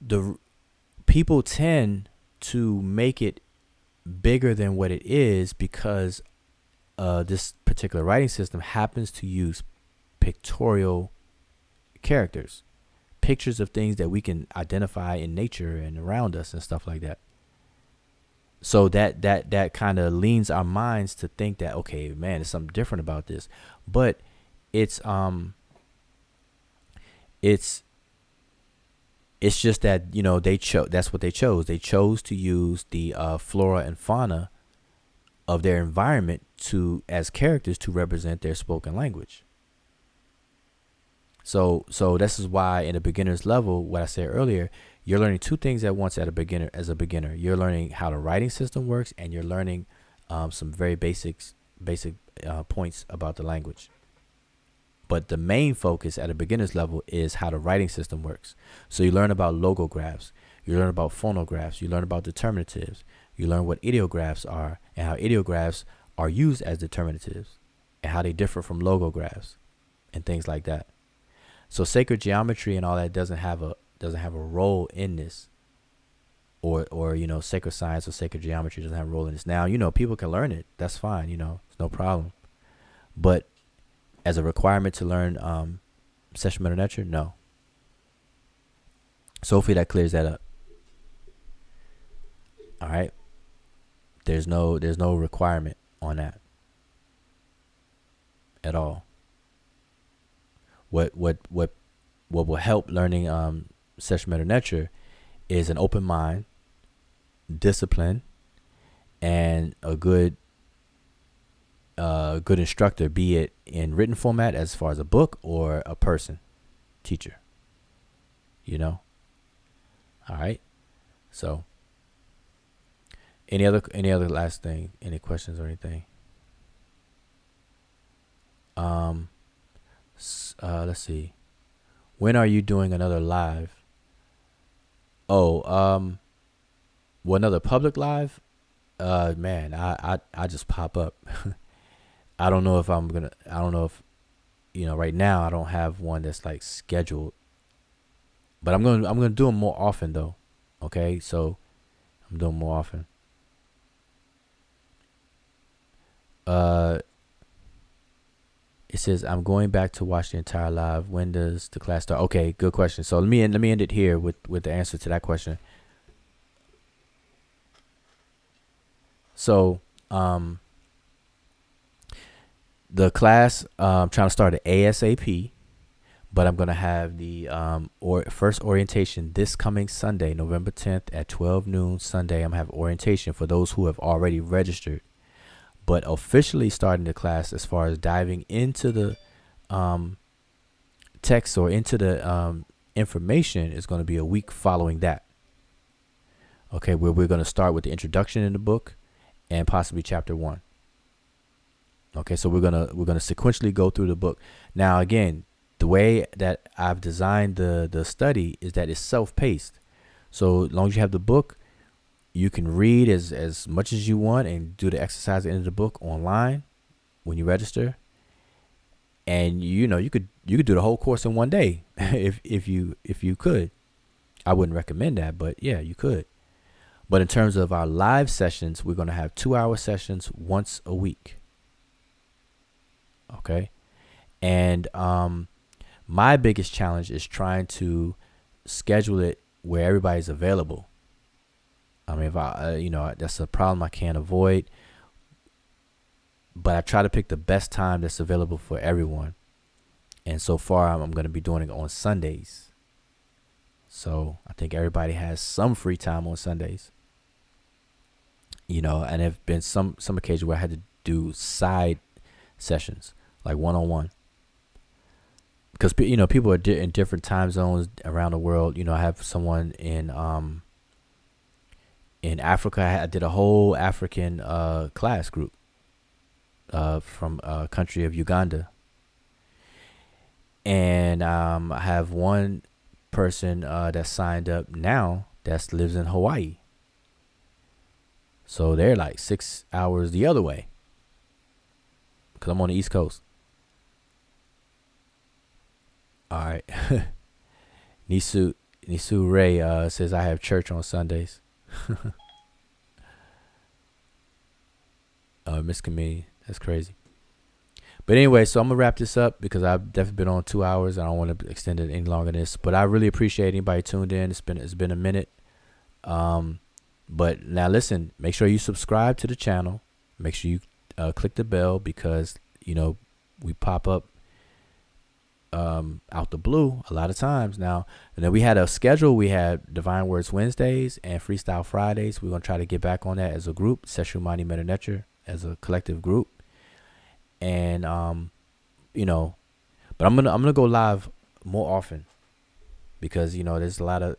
the people tend to make it bigger than what it is because this particular writing system happens to use pictorial characters, pictures of things that we can identify in nature and around us and stuff like that. So that kind of leans our minds to think that, okay, man, there's something different about this. But it's just that, you know, that's what they chose. They chose to use the flora and fauna of their environment as characters to represent their spoken language. So this is why in a beginner's level, what I said earlier, you're learning two things at once as a beginner. You're learning how the writing system works, and you're learning some very basic points about the language. But the main focus at a beginner's level is how the writing system works. So you learn about logographs, you learn about phonographs, you learn about determinatives, you learn what ideographs are and how ideographs are used as determinatives and how they differ from logographs and things like that. So sacred geometry and all that doesn't have a role in this, or you know, sacred science or sacred geometry doesn't have a role in this. Now, you know, people can learn it. That's fine. You know, it's no problem. But as a requirement to learn Sesh, Medew, Netcher, no. So hopefully that clears that up. All right. There's no requirement on that at all. What will help learning Sesh, Medew, Netcher is an open mind, discipline, and a good instructor, be it in written format as far as a book or a person, teacher. You know. All right. So, any other last thing? Any questions or anything? Let's see. When are you doing another live? Oh, well, another public live? Man, I just pop up. I don't know if you know, right now I don't have one that's like scheduled, but I'm gonna do them more often though. Okay, so I'm doing more often. It says I'm going back to watch the entire live. When does the class start? Okay, good question. So let me end it here with the answer to that question. So the class I'm trying to start at ASAP, but I'm gonna have the first orientation this coming Sunday, November 10th at 12 noon Sunday. I'm gonna have orientation for those who have already registered. But officially starting the class as far as diving into the text or into the information is going to be a week following that. Okay, where we're going to start with the introduction in the book and possibly chapter 1. Okay, so we're gonna sequentially go through the book. Now, again, the way that I've designed the study is that it's self-paced. So as long as you have the book, you can read as much as you want and do the exercise at the end of the book online when you register. And you know, you could do the whole course in one day if you could. I wouldn't recommend that, but yeah, you could. But in terms of our live sessions, we're going to have 2-hour sessions once a week. Okay? And my biggest challenge is trying to schedule it where everybody's available. I mean, if that's a problem I can't avoid, but I try to pick the best time that's available for everyone. And so far, I'm going to be doing it on Sundays. So I think everybody has some free time on Sundays. You know, and there have been some occasions where I had to do side sessions, like one-on-one. because people are in different time zones around the world. I have someone in Africa. I did a whole African class group from country of Uganda, and I have one person that signed up now that lives in Hawaii. So they're like 6 hours the other way, because I'm on the East Coast. All right. Nisu Ray says I have church on Sundays. Miss Comedian. That's crazy. But anyway, so I'm gonna wrap this up because I've definitely been on 2 hours. I don't want to extend it any longer than this. But I really appreciate anybody tuned in. It's been a minute. But now listen, make sure you subscribe to the channel. Make sure you click the bell, because we pop up out the blue a lot of times now. And then we had a schedule. We had Divine Words Wednesdays and Freestyle Fridays. We're gonna try to get back on that as a group. Sesh, Medew, Netcher, as a collective group. And but I'm gonna go live more often, because there's a lot of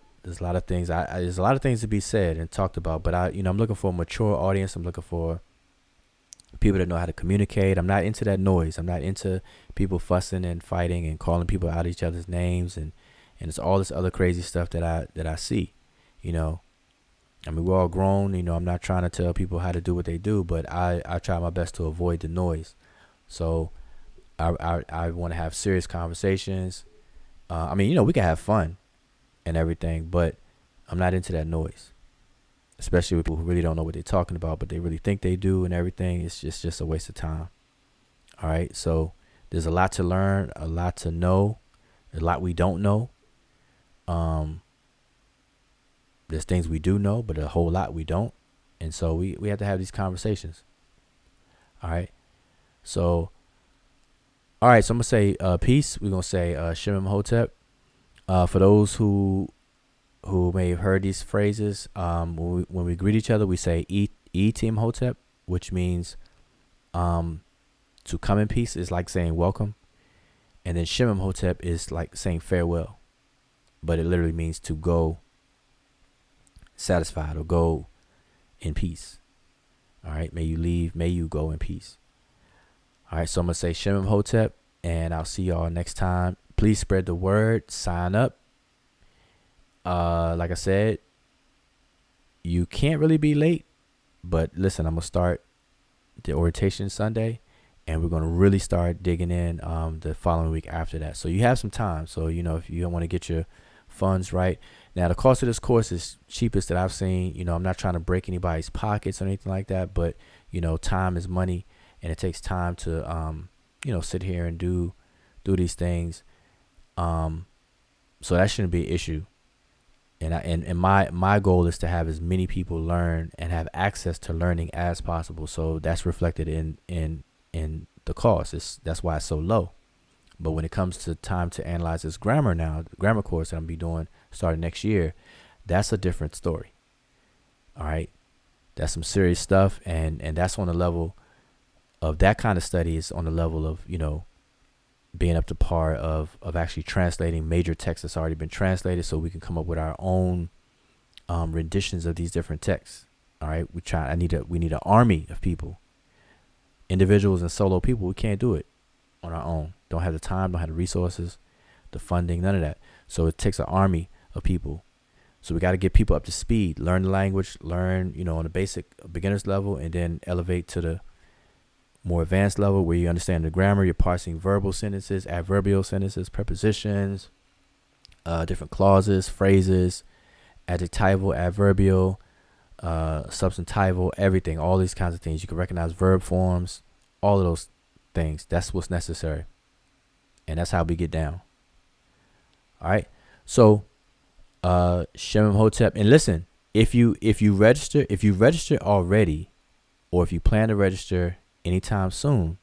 things. There's a lot of things to be said and talked about. But I'm looking for a mature audience. I'm looking for people that know how to communicate. I'm not into that noise. I'm not into people fussing and fighting and calling people out each other's names and it's all this other crazy stuff that I see. I mean, we're all grown. I'm not trying to tell people how to do what they do, but I try my best to avoid the noise. So I want to have serious conversations. I mean, we can have fun and everything, but I'm not into that noise, especially with people who really don't know what they're talking about, but they really think they do and everything. It's just a waste of time. All right. So there's a lot to learn, a lot to know, a lot we don't know. There's things we do know, but a whole lot we don't. And so we have to have these conversations. All right. So, all right. So I'm going to say peace. We're going to say Shemem Hotep. For those who may have heard these phrases, when we greet each other, we say E Team Hotep, which means to come in peace is like saying welcome. And then Shemem Hotep is like saying farewell, but it literally means to go satisfied or go in peace. All right. May you leave. May you go in peace. All right. So I'm going to say Shemem Hotep, and I'll see y'all next time. Please spread the word. Sign up. Like I said, you can't really be late, but listen, I'm going to start the orientation Sunday, and we're going to really start digging in the following week after that. So you have some time. So, if you want to get your funds right. Now, the cost of this course is cheapest that I've seen. I'm not trying to break anybody's pockets or anything like that, but, time is money, and it takes time to, sit here and do these things. So that shouldn't be an issue. And my goal is to have as many people learn and have access to learning as possible. So that's reflected in the cost. That's why it's so low. But when it comes to time to analyze this grammar now, the grammar course that I'm be doing starting next year, that's a different story. All right. That's some serious stuff. And that's on the level of that kind of study is on the level of, being up to par of actually translating major texts that's already been translated, so we can come up with our own renditions of these different texts. All right. We need an army of people, individuals and solo people. We can't do it on our own. Don't have the time, don't have the resources, the funding, none of that. So it takes an army of people. So we got to get people up to speed, learn the language, learn, on the basic beginner's level, and then elevate to the more advanced level where you understand the grammar. You're parsing verbal sentences, adverbial sentences, prepositions, different clauses, phrases, adjectival, adverbial, substantival, everything, all these kinds of things. You can recognize verb forms, all of those things. That's what's necessary. And that's how we get down. All right. So, Shemem Hotep. And listen, if you register already, or if you plan to register anytime soon,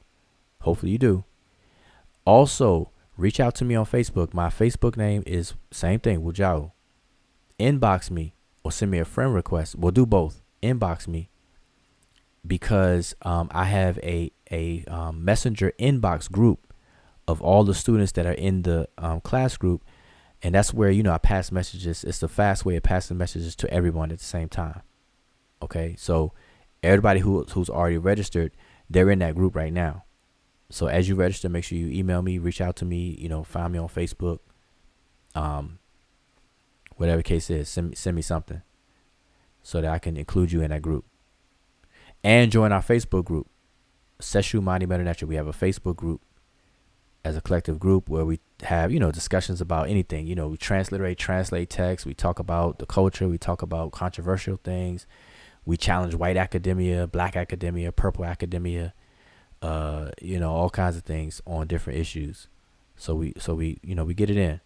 hopefully you do. Also, reach out to me on Facebook. My Facebook name is same thing, Wujao. Inbox me or send me a friend request. We'll do both. Inbox me, because I have a messenger inbox group of all the students that are in the class group. And that's where, I pass messages. It's the fast way of passing messages to everyone at the same time. Okay, so everybody who's already registered, they're in that group right now. So as you register, make sure you email me, reach out to me, find me on Facebook. Whatever case is, send me something so that I can include you in that group. And join our Facebook group, Sesh mdw-ntr. We have a Facebook group as a collective group where we have, discussions about anything. We translate text. We talk about the culture. We talk about controversial things. We challenge white academia, black academia, purple academia, all kinds of things on different issues. So we get it in.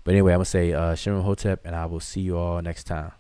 But anyway, I'm going to say Shem Hotep, and I will see you all next time.